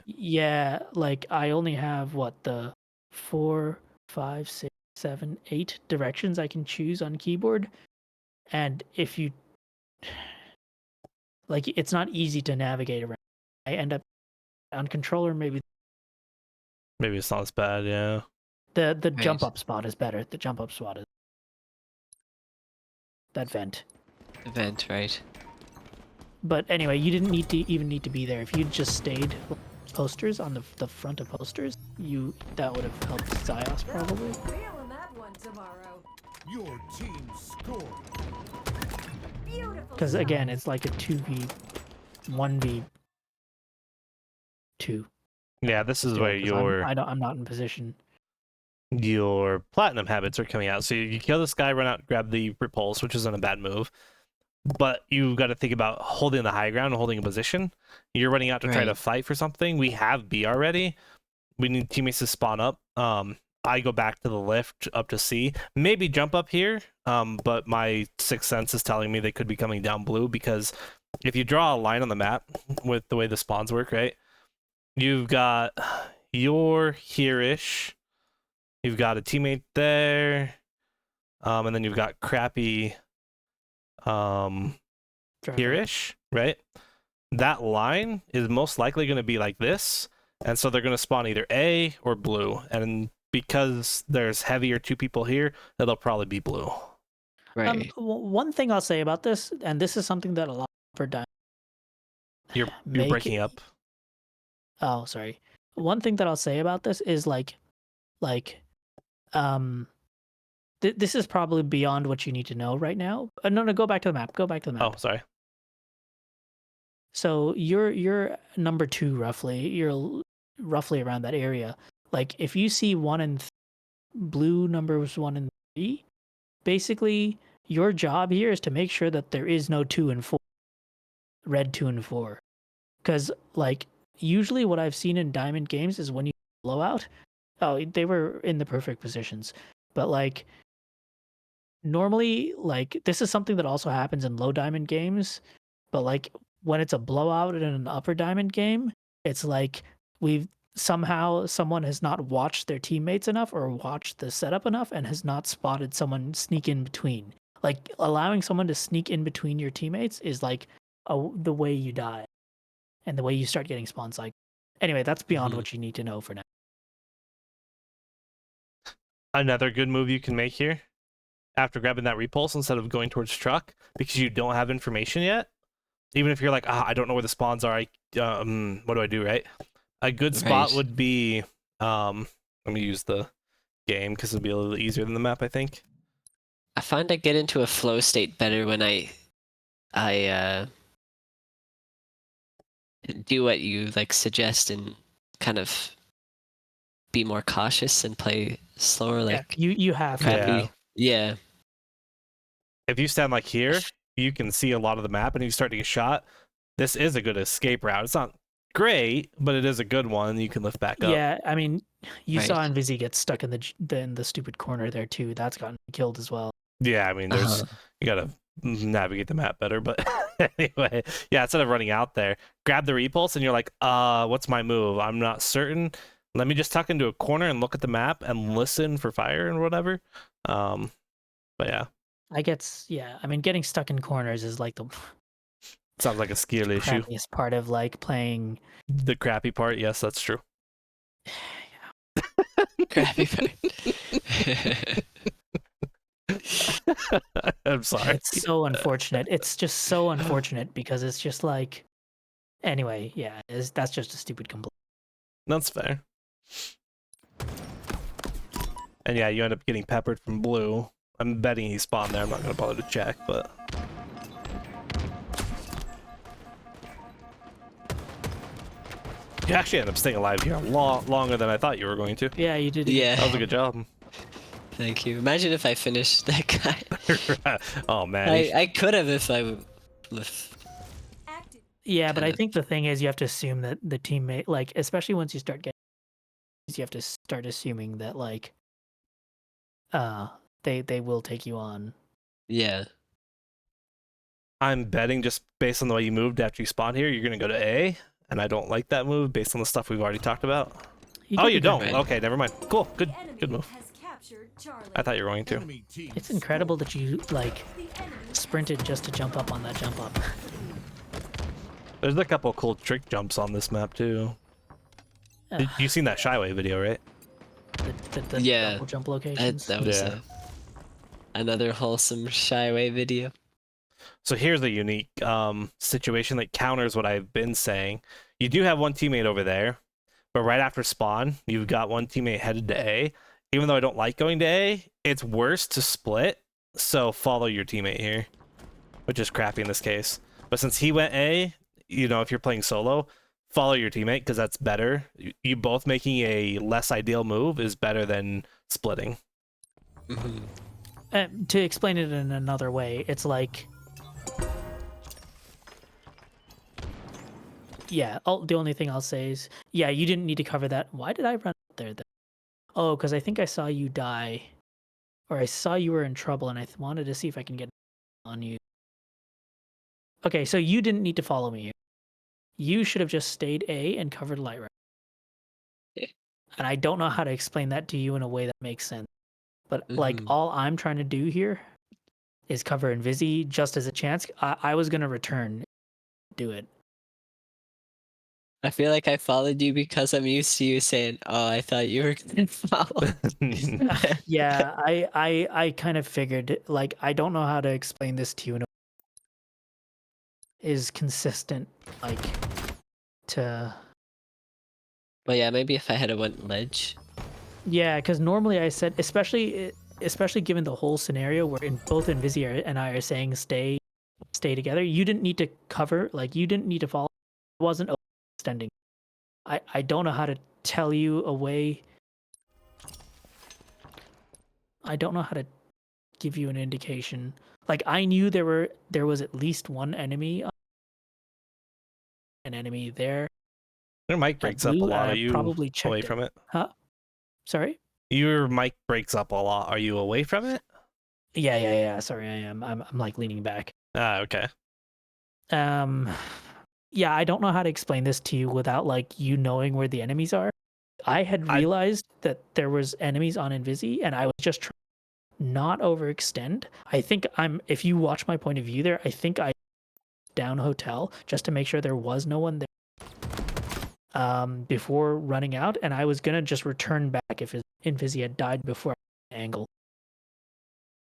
S2: like I only have what, the 4, 5, 6, 7, 8 directions I can choose on keyboard, and if you like, it's not easy to navigate around. I end up on controller. Maybe
S1: Maybe it's not as bad, yeah.
S2: the jump
S3: Right.
S2: up spot is better. The jump up spot is that vent.
S3: Event, right?
S2: But anyway, you didn't even need to be there. If you just stayed with posters on the front of posters, that would have helped Zyos probably.
S4: Feeling that one tomorrow.
S5: Your team scored.
S4: Beautiful.
S2: Because again, it's like a 2v, 1v2.
S1: Yeah, this is
S2: still,
S1: where
S2: 'cause I'm not in position.
S1: your platinum habits are coming out. So you kill this guy, run out, grab the repulse, which isn't a bad move. But you've got to think about holding the high ground and holding a position. You're running out to try to
S3: Right.
S1: fight for something. We have B already. We need teammates to spawn up. I go back to the lift up to C. Maybe jump up here. But my sixth sense is telling me they could be coming down blue, because if you draw a line on the map with the way the spawns work, right? You've got your here-ish. You've got a teammate there. And then you've got crappy here-ish, right? That line is most likely going to be like this, and so they're going to spawn either A or blue, and because there's heavier two people here, it'll probably be blue.
S3: Right.
S2: One thing I'll say about this, and this is something that a lot of
S1: You're breaking up.
S2: Oh, sorry. one thing that I'll say about this is like um this is probably beyond what you need to know right now. No, go back to the map. Go back to the map.
S1: Oh, sorry.
S2: So you're number 2 roughly. Roughly around that area. Like if you see blue numbers 1 and 3, basically your job here is to make sure that there is no 2 and 4. Red 2 and 4. Because like usually what I've seen in diamond games is when you blow out, oh, they were in the perfect positions. But like normally, like this is something that also happens in low diamond games, but like when it's a blowout in an upper diamond game, it's like someone has not watched their teammates enough or watched the setup enough and has not spotted someone sneak in between. Like allowing someone to sneak in between your teammates is like the way you die and the way you start getting spawn cycle. Anyway, that's beyond what you need to know for now.
S1: Another good move you can make here, after grabbing that repulse instead of going towards truck, because you don't have information yet. Even if you're like, I don't know where the spawns are, what do I do, right? A good spot would be, let me use the game because it'll be a little easier than the map, I think.
S3: I find I get into a flow state better when I do what you like suggest and kind of be more cautious and play slower, like
S2: you have
S3: crappy. Yeah.
S1: If you stand like here, you can see a lot of the map, and if you start to get shot, this is a good escape route. It's not great, but it is a good one. You can lift back up.
S2: Yeah, I mean, you saw Invisi get stuck in the stupid corner there too. That's gotten killed as well.
S1: Yeah, I mean, there's you gotta navigate the map better, but anyway, yeah. Instead of running out there, grab the repulse, and you're like, what's my move? I'm not certain. Let me just tuck into a corner and look at the map and listen for fire and whatever. But yeah.
S2: I mean, getting stuck in corners is like the
S1: sounds like a skill issue.
S2: Crappiest part of like playing.
S1: The crappy part, yes, that's true.
S3: Crappy part.
S1: I'm sorry.
S2: It's so unfortunate. It's just so unfortunate because it's just like. Anyway, yeah, that's just a stupid complaint.
S1: That's fair. And yeah, you end up getting peppered from blue. I'm betting he spawned there. I'm not going to bother to check, but... You actually end up staying alive here a lot longer than I thought you were going to.
S2: Yeah, you did.
S3: Yeah.
S1: That was a good job.
S3: Thank you. Imagine if I finished that guy.
S1: Oh, man.
S3: I could have if I...
S2: Yeah, but I think the thing is you have to assume that the teammate, like, especially once you start getting... You have to start assuming that, like... They will take you on.
S3: Yeah.
S1: I'm betting just based on the way you moved after you spawned here, you're gonna go to A, and I don't like that move based on the stuff we've already talked about. You don't?
S3: Right.
S1: Okay, never mind. Cool, good move. I thought you were going to.
S2: It's incredible that you, like, sprinted just to jump up on that jump up.
S1: There's a couple cool trick jumps on this map, too. You've seen that Shyway video, right?
S2: The double jump locations.
S3: That was another wholesome Shyway video.
S1: So here's a unique situation that counters what I've been saying. You do have one teammate over there, but right after spawn, you've got one teammate headed to A. Even though I don't like going to A, it's worse to split, so follow your teammate here, which is crappy in this case. But since he went A, you know, if you're playing solo, follow your teammate because that's better. You both making a less ideal move is better than splitting.
S2: To explain it in another way, it's like... Yeah, the only thing I'll say is, yeah, you didn't need to cover that. Why did I run out there then? Oh, because I think I saw you die. Or I saw you were in trouble and I wanted to see if I can get on you. Okay, so you didn't need to follow me here. You should have just stayed A and covered light right.
S3: Yeah.
S2: And I don't know how to explain that to you in a way that makes sense. But like all I'm trying to do here is cover Invisi just as a chance. I was gonna return, do it.
S3: I feel like I followed you because I'm used to you saying, "Oh, I thought you were gonna follow."
S2: Yeah, I kind of figured. Like I don't know how to explain this to you in a is consistent, like to
S3: But yeah, maybe if I had went ledge.
S2: Yeah, because normally I said, especially given the whole scenario where both Invisi and I are saying stay together, you didn't need to cover, like you didn't need to follow. It wasn't extending. I don't know how to tell you a way. I don't know how to give you an indication. Like I knew there was at least one enemy, an enemy there.
S1: Your mic
S2: At
S1: breaks up a
S2: blue, and
S1: lot.
S2: I
S1: Are you
S2: probably
S1: away
S2: checked
S1: from it?
S2: Huh? Sorry?
S1: Your mic breaks up a lot. Are you away from it?
S2: Yeah. Sorry, I am. I'm like leaning back.
S1: Ah, okay.
S2: Yeah, I don't know how to explain this to you without like you knowing where the enemies are. I had realized that there was enemies on Invisi, and I was just trying not overextend. I think if you watch my point of view there, I think I down hotel just to make sure there was no one there before running out, and I was gonna just return back if Invisi had died before angle.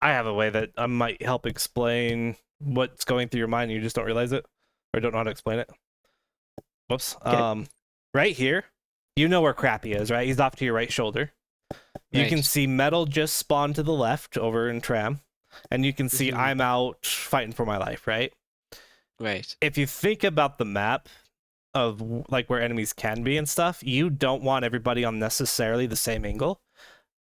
S1: I have a way that I might help explain what's going through your mind and you just don't realize it or don't know how to explain it. Whoops.
S2: Okay.
S1: Right here, you know where Crappy is, right? He's off to your right shoulder. You can
S3: Right.
S1: see Metal just spawn to the left over in Tram, and you can see
S3: Mhm.
S1: I'm out fighting for my life, right?
S3: Right.
S1: If you think about the map of like where enemies can be and stuff, you don't want everybody on necessarily the same angle.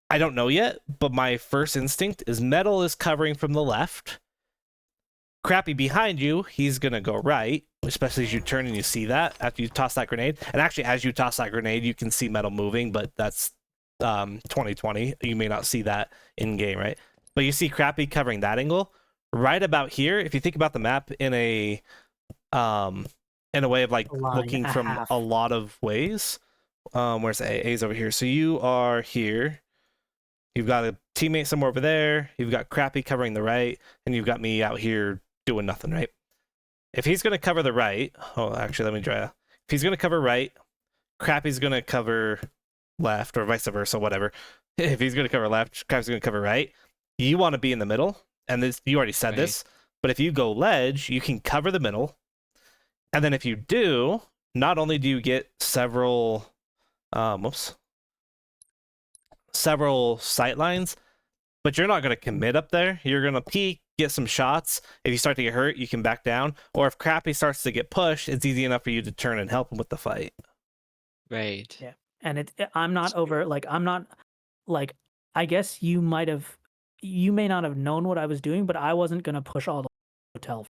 S1: I don't know yet, but my first instinct is Metal is covering from the left. Crappy behind you, he's gonna go right, especially as you turn and you see that after you toss that grenade. And actually, as you toss that grenade, you can see Metal moving, but that's 2020. You may not see that in game, right? But you see Crappy covering that angle right about here. If you think about the map in a way of like
S2: Line,
S1: looking
S2: a
S1: from
S2: half.
S1: a lot of ways. Where's A? A's over here. So you are here. You've got a teammate somewhere over there. You've got Crappy covering the right, and you've got me out here doing nothing, right? If he's going to cover the right, actually, let me try. If he's going to cover right, Crappy's going to cover left, or vice versa, whatever. If he's going to cover left, Crappy's going to cover right. You want to be in the middle, and this you already said
S3: Right.
S1: this, but if you go ledge, you can cover the middle, and then if you do, not only do you get several sight lines, but you're not going to commit up there. You're going to peek, get some shots. If you start to get hurt, you can back down. Or if Crappy starts to get pushed, it's easy enough for you to turn and help him with the fight.
S3: Right.
S2: Yeah. And I'm not over, like, I'm not, like, I guess you may not have known what I was doing, but I wasn't going to push all the hotel.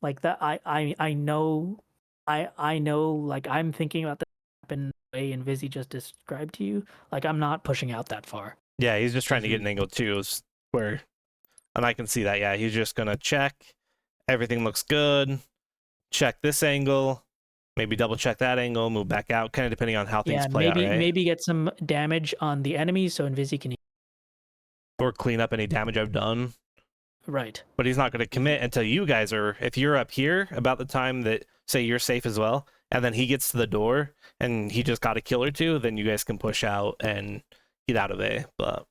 S2: Like that, I know, I know, like, I'm thinking about the map in the way Invisi just described to you. Like, I'm not pushing out that far.
S1: Yeah, he's just trying to get
S3: Mhm.
S1: an angle too, and I can see that. Yeah, he's just going to check. Everything looks good. Check this angle. Maybe double check that angle, move back out, kind of depending on how things
S2: Yeah,
S1: play out, right?
S2: maybe get some damage on the enemies so Invisi can.
S1: Or clean up any damage I've done.
S2: Right.
S1: But he's not going to commit until you guys are, if you're up here about the time that, say, you're safe as well, and then he gets to the door and he just got a kill or two, then you guys can push out and get out of A. But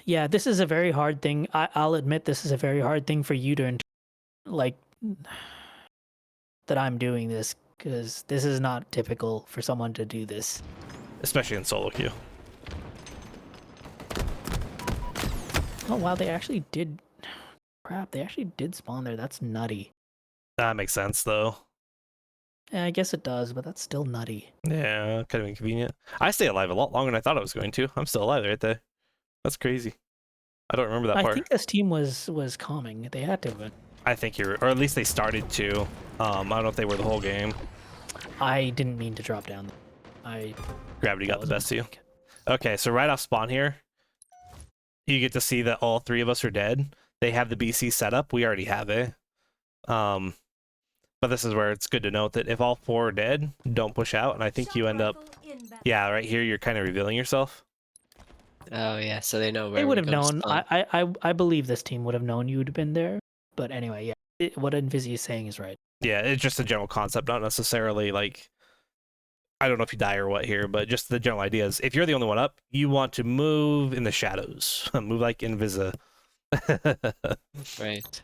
S2: Yeah, this is a very hard thing. I'll admit this is a very hard thing for you to, like, that I'm doing this, because this is not typical for someone to do this.
S1: especially in solo queue.
S2: Oh, wow, they actually did. Crap, they actually did spawn there. That's nutty.
S1: That makes sense, though.
S2: Yeah, I guess it does, but that's still nutty.
S1: Yeah, kind of inconvenient. I stay alive a lot longer than I thought I was going to. I'm still alive right there. That's crazy. I don't remember that
S2: I
S1: part.
S2: think this team was calming. They had to have been.
S1: I think you're, or at least they started to. I don't know if they were the whole game.
S2: I didn't mean to drop down.
S1: Gravity got the
S2: That was a
S1: best of you.
S2: mistake.
S1: Okay, so right off spawn here, you get to see that all three of us are dead. They have the BC set up. We already have it. But this is where it's good to note that if all four are dead, don't push out. And I think you end up, yeah, right here, you're kind of revealing yourself.
S3: Oh yeah, so they know where
S2: They would
S3: we're
S2: have
S3: gonna
S2: known.
S3: spawn.
S2: I believe this team would have known you'd have been there. But anyway, yeah, what Invisi is saying is right.
S1: Yeah, it's just a general concept, not necessarily like, I don't know if you die or what here, but just the general idea is if you're the only one up, you want to move in the shadows. Move like Invisa.
S3: Right.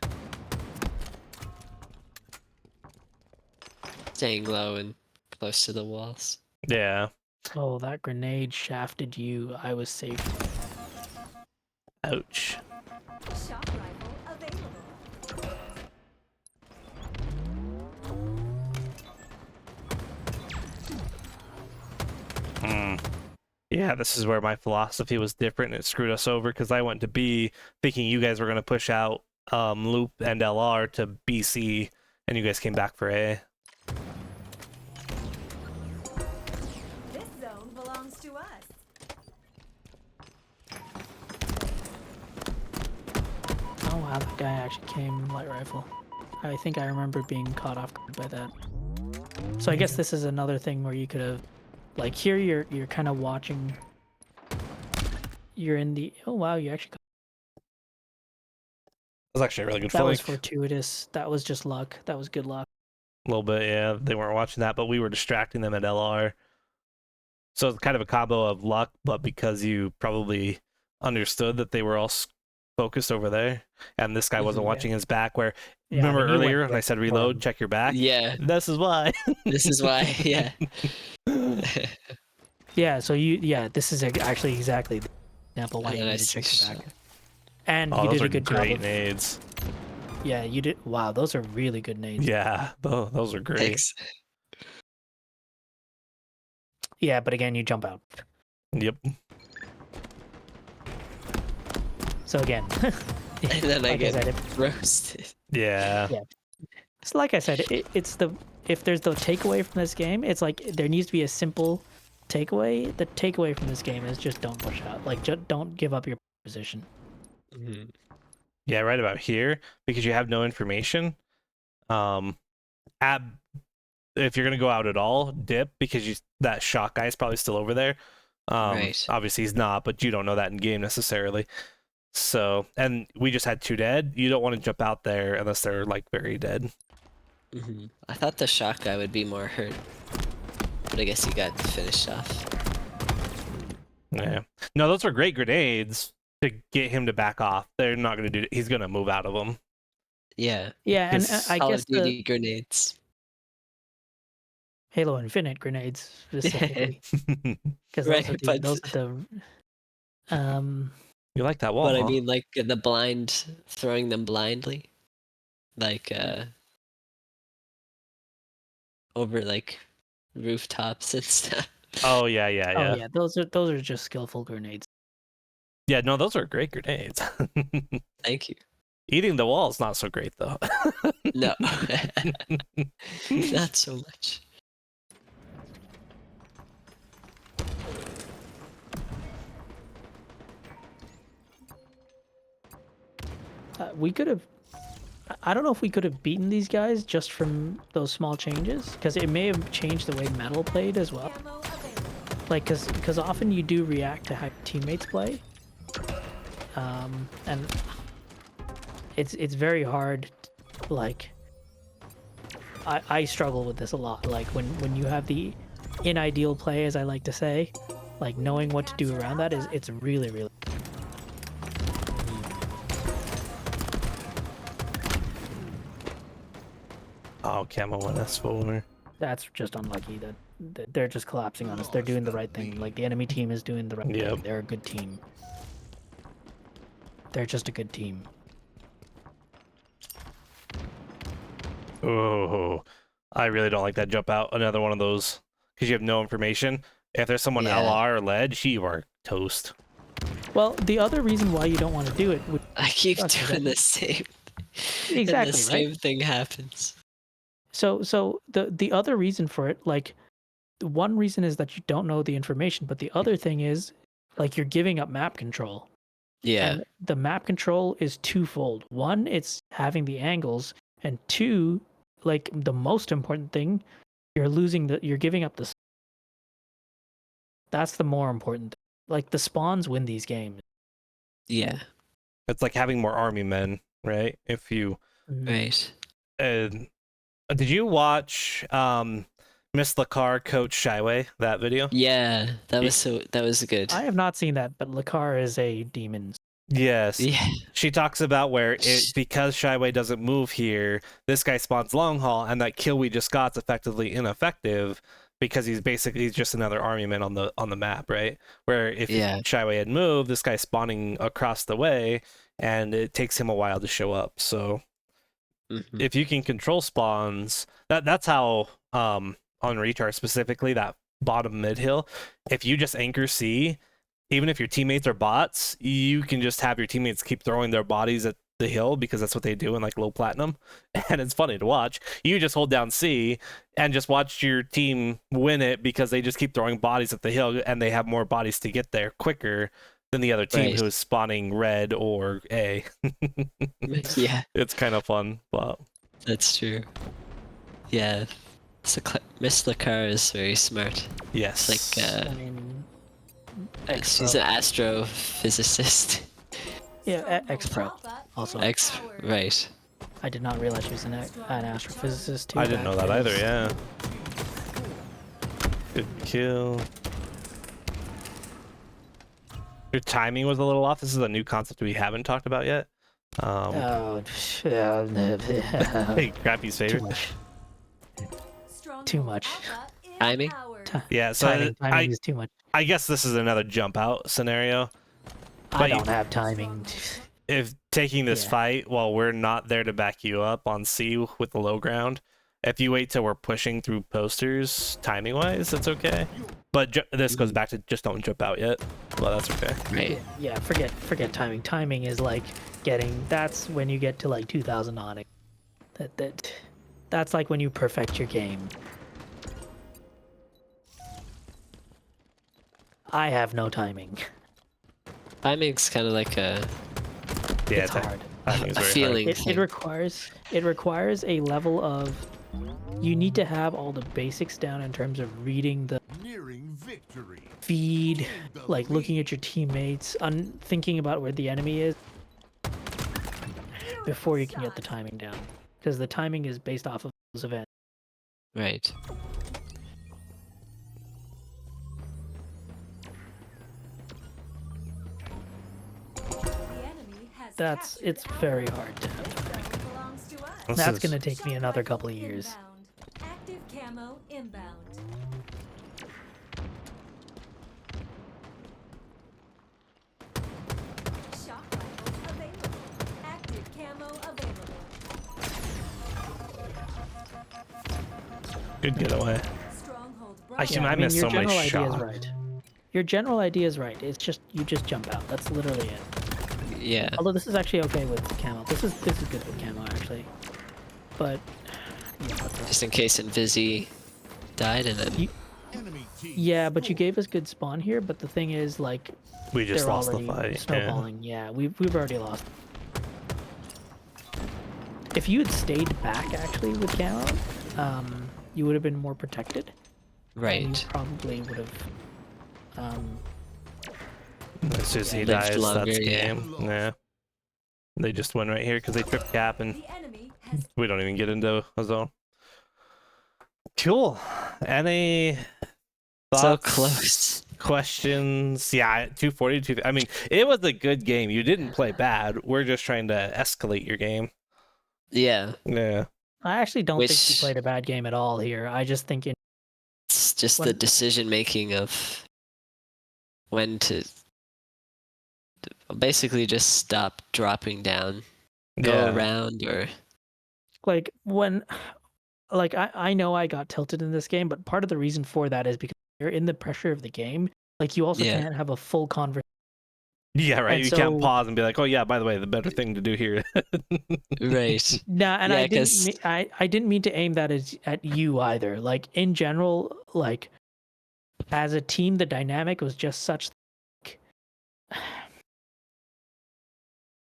S3: Staying low and close to the walls.
S1: Yeah.
S2: Oh, that grenade shafted you. I was safe.
S1: Ouch.
S4: Shock rifle available.
S1: Yeah, this is where my philosophy was different and it screwed us over because I went to B thinking you guys were going to push out Loop and LR to BC and you guys came back for A.
S4: This zone belongs to us.
S2: Oh wow, that guy actually came light rifle. I think I remember being caught off guard by that. So I guess this is another thing where you could have, like here you're kind of watching. You're in the, oh wow, you actually got,
S1: That was actually a really good
S2: that was
S1: flank.
S2: fortuitous. That was just luck. That was good luck.
S1: A little bit, yeah. They weren't watching that, but we were distracting them at LR. So it's kind of a combo of luck, but because you probably understood that they were all focused over there, and this guy wasn't
S3: Mhm.
S1: watching his back. Where
S2: Yeah, I
S1: remember
S2: mean, you went
S1: earlier when I
S2: right
S1: said
S2: for
S1: reload,
S2: him.
S1: check your back.
S3: Yeah,
S1: This is why.
S3: this is why. Yeah.
S2: Yeah, so yeah, this is actually exactly the example why
S3: And
S2: you
S3: then I
S2: need to check your
S3: switched.
S2: back. And
S1: Oh,
S2: you
S1: those
S2: did
S1: are
S2: a good job
S1: great
S2: of,
S1: nades.
S2: yeah, you did. Wow, those are really good nades.
S1: Yeah, those are great.
S3: Thanks.
S2: Yeah, but again, you jump out.
S1: Yep.
S2: So again,
S3: And then I
S2: like
S3: get
S2: said,
S3: roasted.
S1: Yeah.
S2: Yeah. so like I said, it's the, if there's the takeaway from this game, it's like there needs to be a simple takeaway. The takeaway from this game is just don't push out. Like just don't give up your position.
S3: Mhm.
S1: Yeah, right about here because you have no information. At if you're gonna go out at all, dip because that shot guy is probably still over there.
S3: Right.
S1: Obviously he's not, but you don't know that in game necessarily. So, and we just had 2 dead. You don't want to jump out there unless they're like very dead.
S3: Mhm. I thought the shot guy would be more hurt, but I guess he got finished off.
S1: Yeah. No, those are great grenades to get him to back off. They're not gonna do. He's gonna move out of them.
S3: Yeah.
S2: Yeah, and
S1: His
S2: I
S3: Call
S2: guess
S3: of
S2: the
S3: Duty grenades.
S2: Halo Infinite grenades specifically, because
S3: Right,
S2: those are the
S1: You like that wall?
S3: But I
S1: Huh?
S3: mean, like the blind, throwing them blindly, like over like rooftops and stuff.
S1: Oh yeah, yeah,
S2: oh
S1: yeah.
S2: yeah, those are just skillful grenades.
S1: Yeah, no, those are great grenades.
S3: Thank you.
S1: Eating the wall is not so great though.
S3: No, not so much.
S2: We could have. I don't know if we could have beaten these guys just from those small changes, because it may have changed the way metal played as well.
S4: Ammo available.
S2: Like, because often you do react to how your teammates play, and it's very hard. Like, I struggle with this a lot. Like when you have the in-ideal play, as I like to say, like knowing what to do around that it's really.
S1: Oh, camo one S4.
S2: That's just unlucky that they're just collapsing on us. They're doing the right thing. Like the enemy team is doing the right
S1: Yep.
S2: thing. They're a good team. They're just a good team.
S1: Oh, I really don't like that jump out. Another one of those because you have no information. If there's someone
S3: Yeah.
S1: LR or ledge, you are toast.
S2: Well, the other reason why you don't want to do it would
S3: I keep
S2: That's
S3: doing
S2: exactly-
S3: the same.
S2: Exactly,
S3: And the
S2: right?
S3: same thing happens.
S2: so the other reason for it, like the one reason is that you don't know the information, but the other thing is like you're giving up map control.
S3: Yeah.
S2: And the map control is twofold. One, it's having the angles, and two, like the most important thing, you're giving up the. That's the more important thing. Like the spawns win these games.
S3: Yeah.
S1: It's like having more army men, right? If you
S3: Right.
S1: did you watch Miss Lacar coach Shyway that video?
S3: Yeah. That was good.
S2: I have not seen that, but Lakar is a demon.
S1: Yes.
S3: Yeah.
S1: She talks about where it because Shyway doesn't move here, this guy spawns long haul, and that kill we just got's effectively ineffective because he's just another armyman on the map, right? Where if
S3: Yeah.
S1: Shy Away had moved, this guy's spawning across the way, and it takes him a while to show up. So
S3: Mhm.
S1: if you can control spawns, that's how on Retard specifically, that bottom mid hill, if you just anchor C, even if your teammates are bots, you can just have your teammates keep throwing their bodies at the hill because that's what they do in like low platinum, and it's funny to watch. You just hold down C and just watch your team win it because they just keep throwing bodies at the hill and they have more bodies to get there quicker than the other team
S3: Right.
S1: who is spawning red or A.
S3: Yeah,
S1: It's kind of fun, but
S3: that's true. Yeah, Miss Lacar is very smart.
S1: yes,
S3: Like,
S2: I mean,
S3: she's an astrophysicist.
S2: yeah, X-Pro. Also,
S3: Right.
S2: I did not realize she was an astrophysicist too.
S1: I didn't know that either. Yeah, good kill. Your timing was a little off. This is a new concept we haven't talked about yet.
S2: Oh,
S1: Hey, Crappy's
S2: too
S1: favorite.
S2: much. Too much.
S3: Timing?
S1: Yeah, so
S2: Timing is too much.
S1: I guess this is another jump out scenario.
S2: I
S1: But
S2: don't have timing.
S1: If taking this
S2: Yeah.
S1: fight while we're not there to back you up on C with the low ground, if you wait till we're pushing through posters, timing wise, that's okay. But this goes back to just don't jump out yet. Well, that's okay.
S3: Right.
S2: Yeah, forget timing. Timing is like that's when you get to like 2000 on it. That's like when you perfect your game. I have no timing.
S3: Timing's kind of like a
S1: Yeah,
S2: It's hard.
S1: timing is
S3: a
S1: very
S3: feeling
S2: It
S3: thing.
S2: requires a level of, you need to have all the basics down in terms of reading the
S5: Nearing victory.
S2: feed, like looking at your teammates, thinking about where the enemy is before you can get the timing down, because the timing is based off of those events.
S3: Right.
S2: It's very hard to have timing. That's gonna take me another couple of years.
S4: Active camo inbound. Shock rifle available. Active camo available.
S1: Good getaway.
S4: Strongholds
S1: Actually,
S2: Yeah,
S1: I missed
S2: your
S1: so many
S2: general idea is
S1: shots.
S2: right. Your general idea is right. It's just you just jump out. That's literally it.
S3: Yeah.
S2: Although this is actually okay with camo. This is good with camo actually. But yeah,
S3: Just in case Invisi died and then.
S5: Enemy team.
S2: yeah, but you gave us good spawn here. But the thing is, like,
S1: We just
S2: they're
S1: lost the
S2: already
S1: fight. Yeah.
S2: snowballing. Yeah, we've already lost. If you had stayed back actually with camo, you would have been more protected. And
S3: Right.
S2: you probably would have.
S1: As soon as he
S3: Lived
S1: dies,
S3: longer,
S1: that's
S3: yeah.
S1: game. Yeah. They just win right here because they trip cap and
S4: The enemy has
S1: we don't even get into a zone. Cool. Any
S3: So
S1: thoughts,
S3: close.
S1: questions? Yeah, 240 to I mean, it was a good game. You didn't play bad. We're just trying to escalate your game.
S3: Yeah.
S1: Yeah.
S2: I actually don't think you
S3: Which-
S2: played a bad game at all here. I just think
S3: It's just the
S2: When-
S3: decision making of when to basically just stop dropping down, go
S1: Yeah.
S3: around, or
S2: like when like I know I got tilted in this game, but part of the reason for that is because you're in the pressure of the game. Like you also
S3: Yeah.
S2: can't have a full conversation.
S1: Yeah, right.
S2: And
S1: You can't
S2: so-
S1: pause and be like, "Oh yeah, by the way, the better thing to do here."
S3: right.
S2: Nah, and
S3: Yeah,
S2: I didn't
S3: 'cause-
S2: I didn't mean to aim that at you either. Like in general, like as a team, the dynamic was just such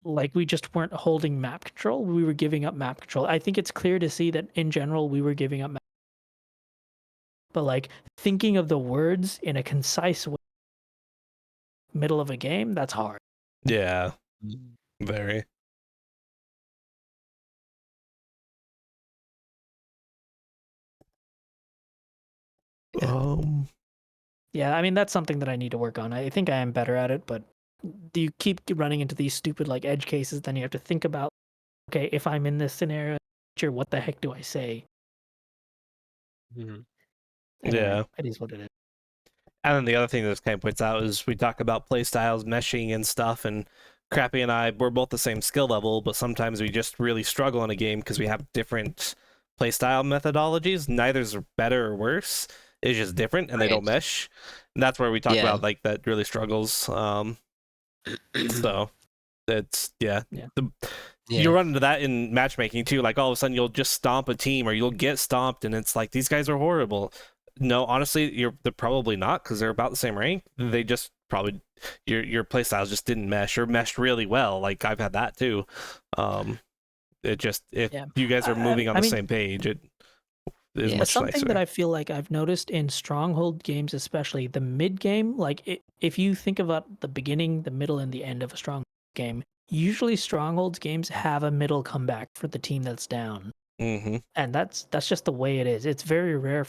S2: like we just weren't holding map control. We were giving up map control. I think it's clear to see that in general we were giving up map. But like thinking of the words in a concise way, middle of a game, that's hard.
S1: Yeah. Very.
S2: Yeah. Yeah, I mean that's something that I need to work on. I think I am better at it, but you keep running into these stupid like edge cases, then you have to think about, okay, if I'm in this scenario, sure, what the heck do I say?
S3: Mhm.
S2: Anyway,
S1: Yeah.
S2: it is what it is.
S1: And then the other thing that this kind of points out is we talk about play styles, meshing and stuff, and Crappy and I, we're both the same skill level, but sometimes we just really struggle in a game because we have different play style methodologies. Neither's better or worse. It's just different, and they don't
S3: Right.
S1: mesh. And that's where we talk
S3: Yeah.
S1: about like that really struggles. So it's
S2: Yeah.
S1: you'll run into that in matchmaking too. Like all of a sudden you'll just stomp a team, or you'll get stomped, and it's like these guys are horrible. No, honestly, they're probably not because they're about the same rank. They just probably your play styles just didn't mesh or meshed really well. Like I've had that too. It just if
S2: Yeah.
S1: you guys are moving on
S2: I
S1: the
S2: mean,
S1: same page, it is
S3: Yeah.
S1: much
S2: something
S1: nicer.
S2: that I feel like I've noticed in Stronghold games, especially the mid game, if you think about the beginning, the middle, and the end of a Stronghold game, usually Strongholds games have a middle comeback for the team that's down,
S1: Mm-hmm.
S2: and that's just the way it is. It's very rare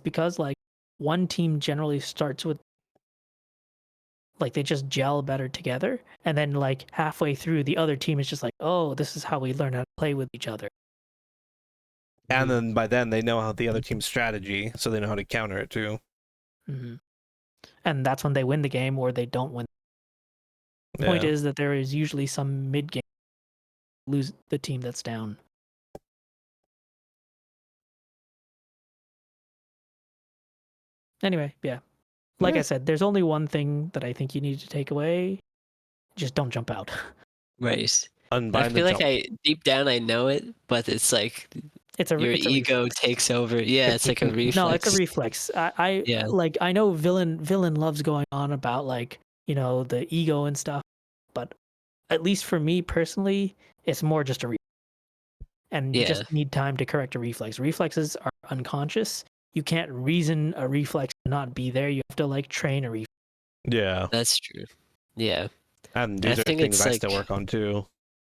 S2: because like one team generally starts with like they just gel better together, and then like halfway through, the other team is just like, oh, this is how we learn how to play with each other.
S1: And then by then they know how the other team's strategy, so they know how to counter it too.
S2: Mm-hmm. And that's when they win the game or they don't win. The point is that there is usually some mid game lose the team that's down. Anyway, yeah. Like I said, there's only one thing that I think you need to take away. Just don't jump out.
S3: Right.
S1: Unbind
S3: I
S1: the
S3: feel like
S1: jump.
S3: deep down I know it, but it's like
S2: It's a
S3: your
S2: it's a
S3: ego
S2: reflex.
S3: takes over. Yeah, it's like a reflex.
S2: No, it's a reflex.
S3: Yeah.
S2: Like I know villain loves going on about like, the ego and stuff, but at least for me personally, it's more just a reflex. And you
S3: Yeah.
S2: just need time to correct a reflex. Reflexes are unconscious. You can't reason a reflex to not be there. You have to like train a reflex.
S1: Yeah.
S3: That's true. Yeah.
S1: And
S3: I
S1: these are
S3: think
S1: things
S3: it's
S1: I
S3: like
S1: still work on too.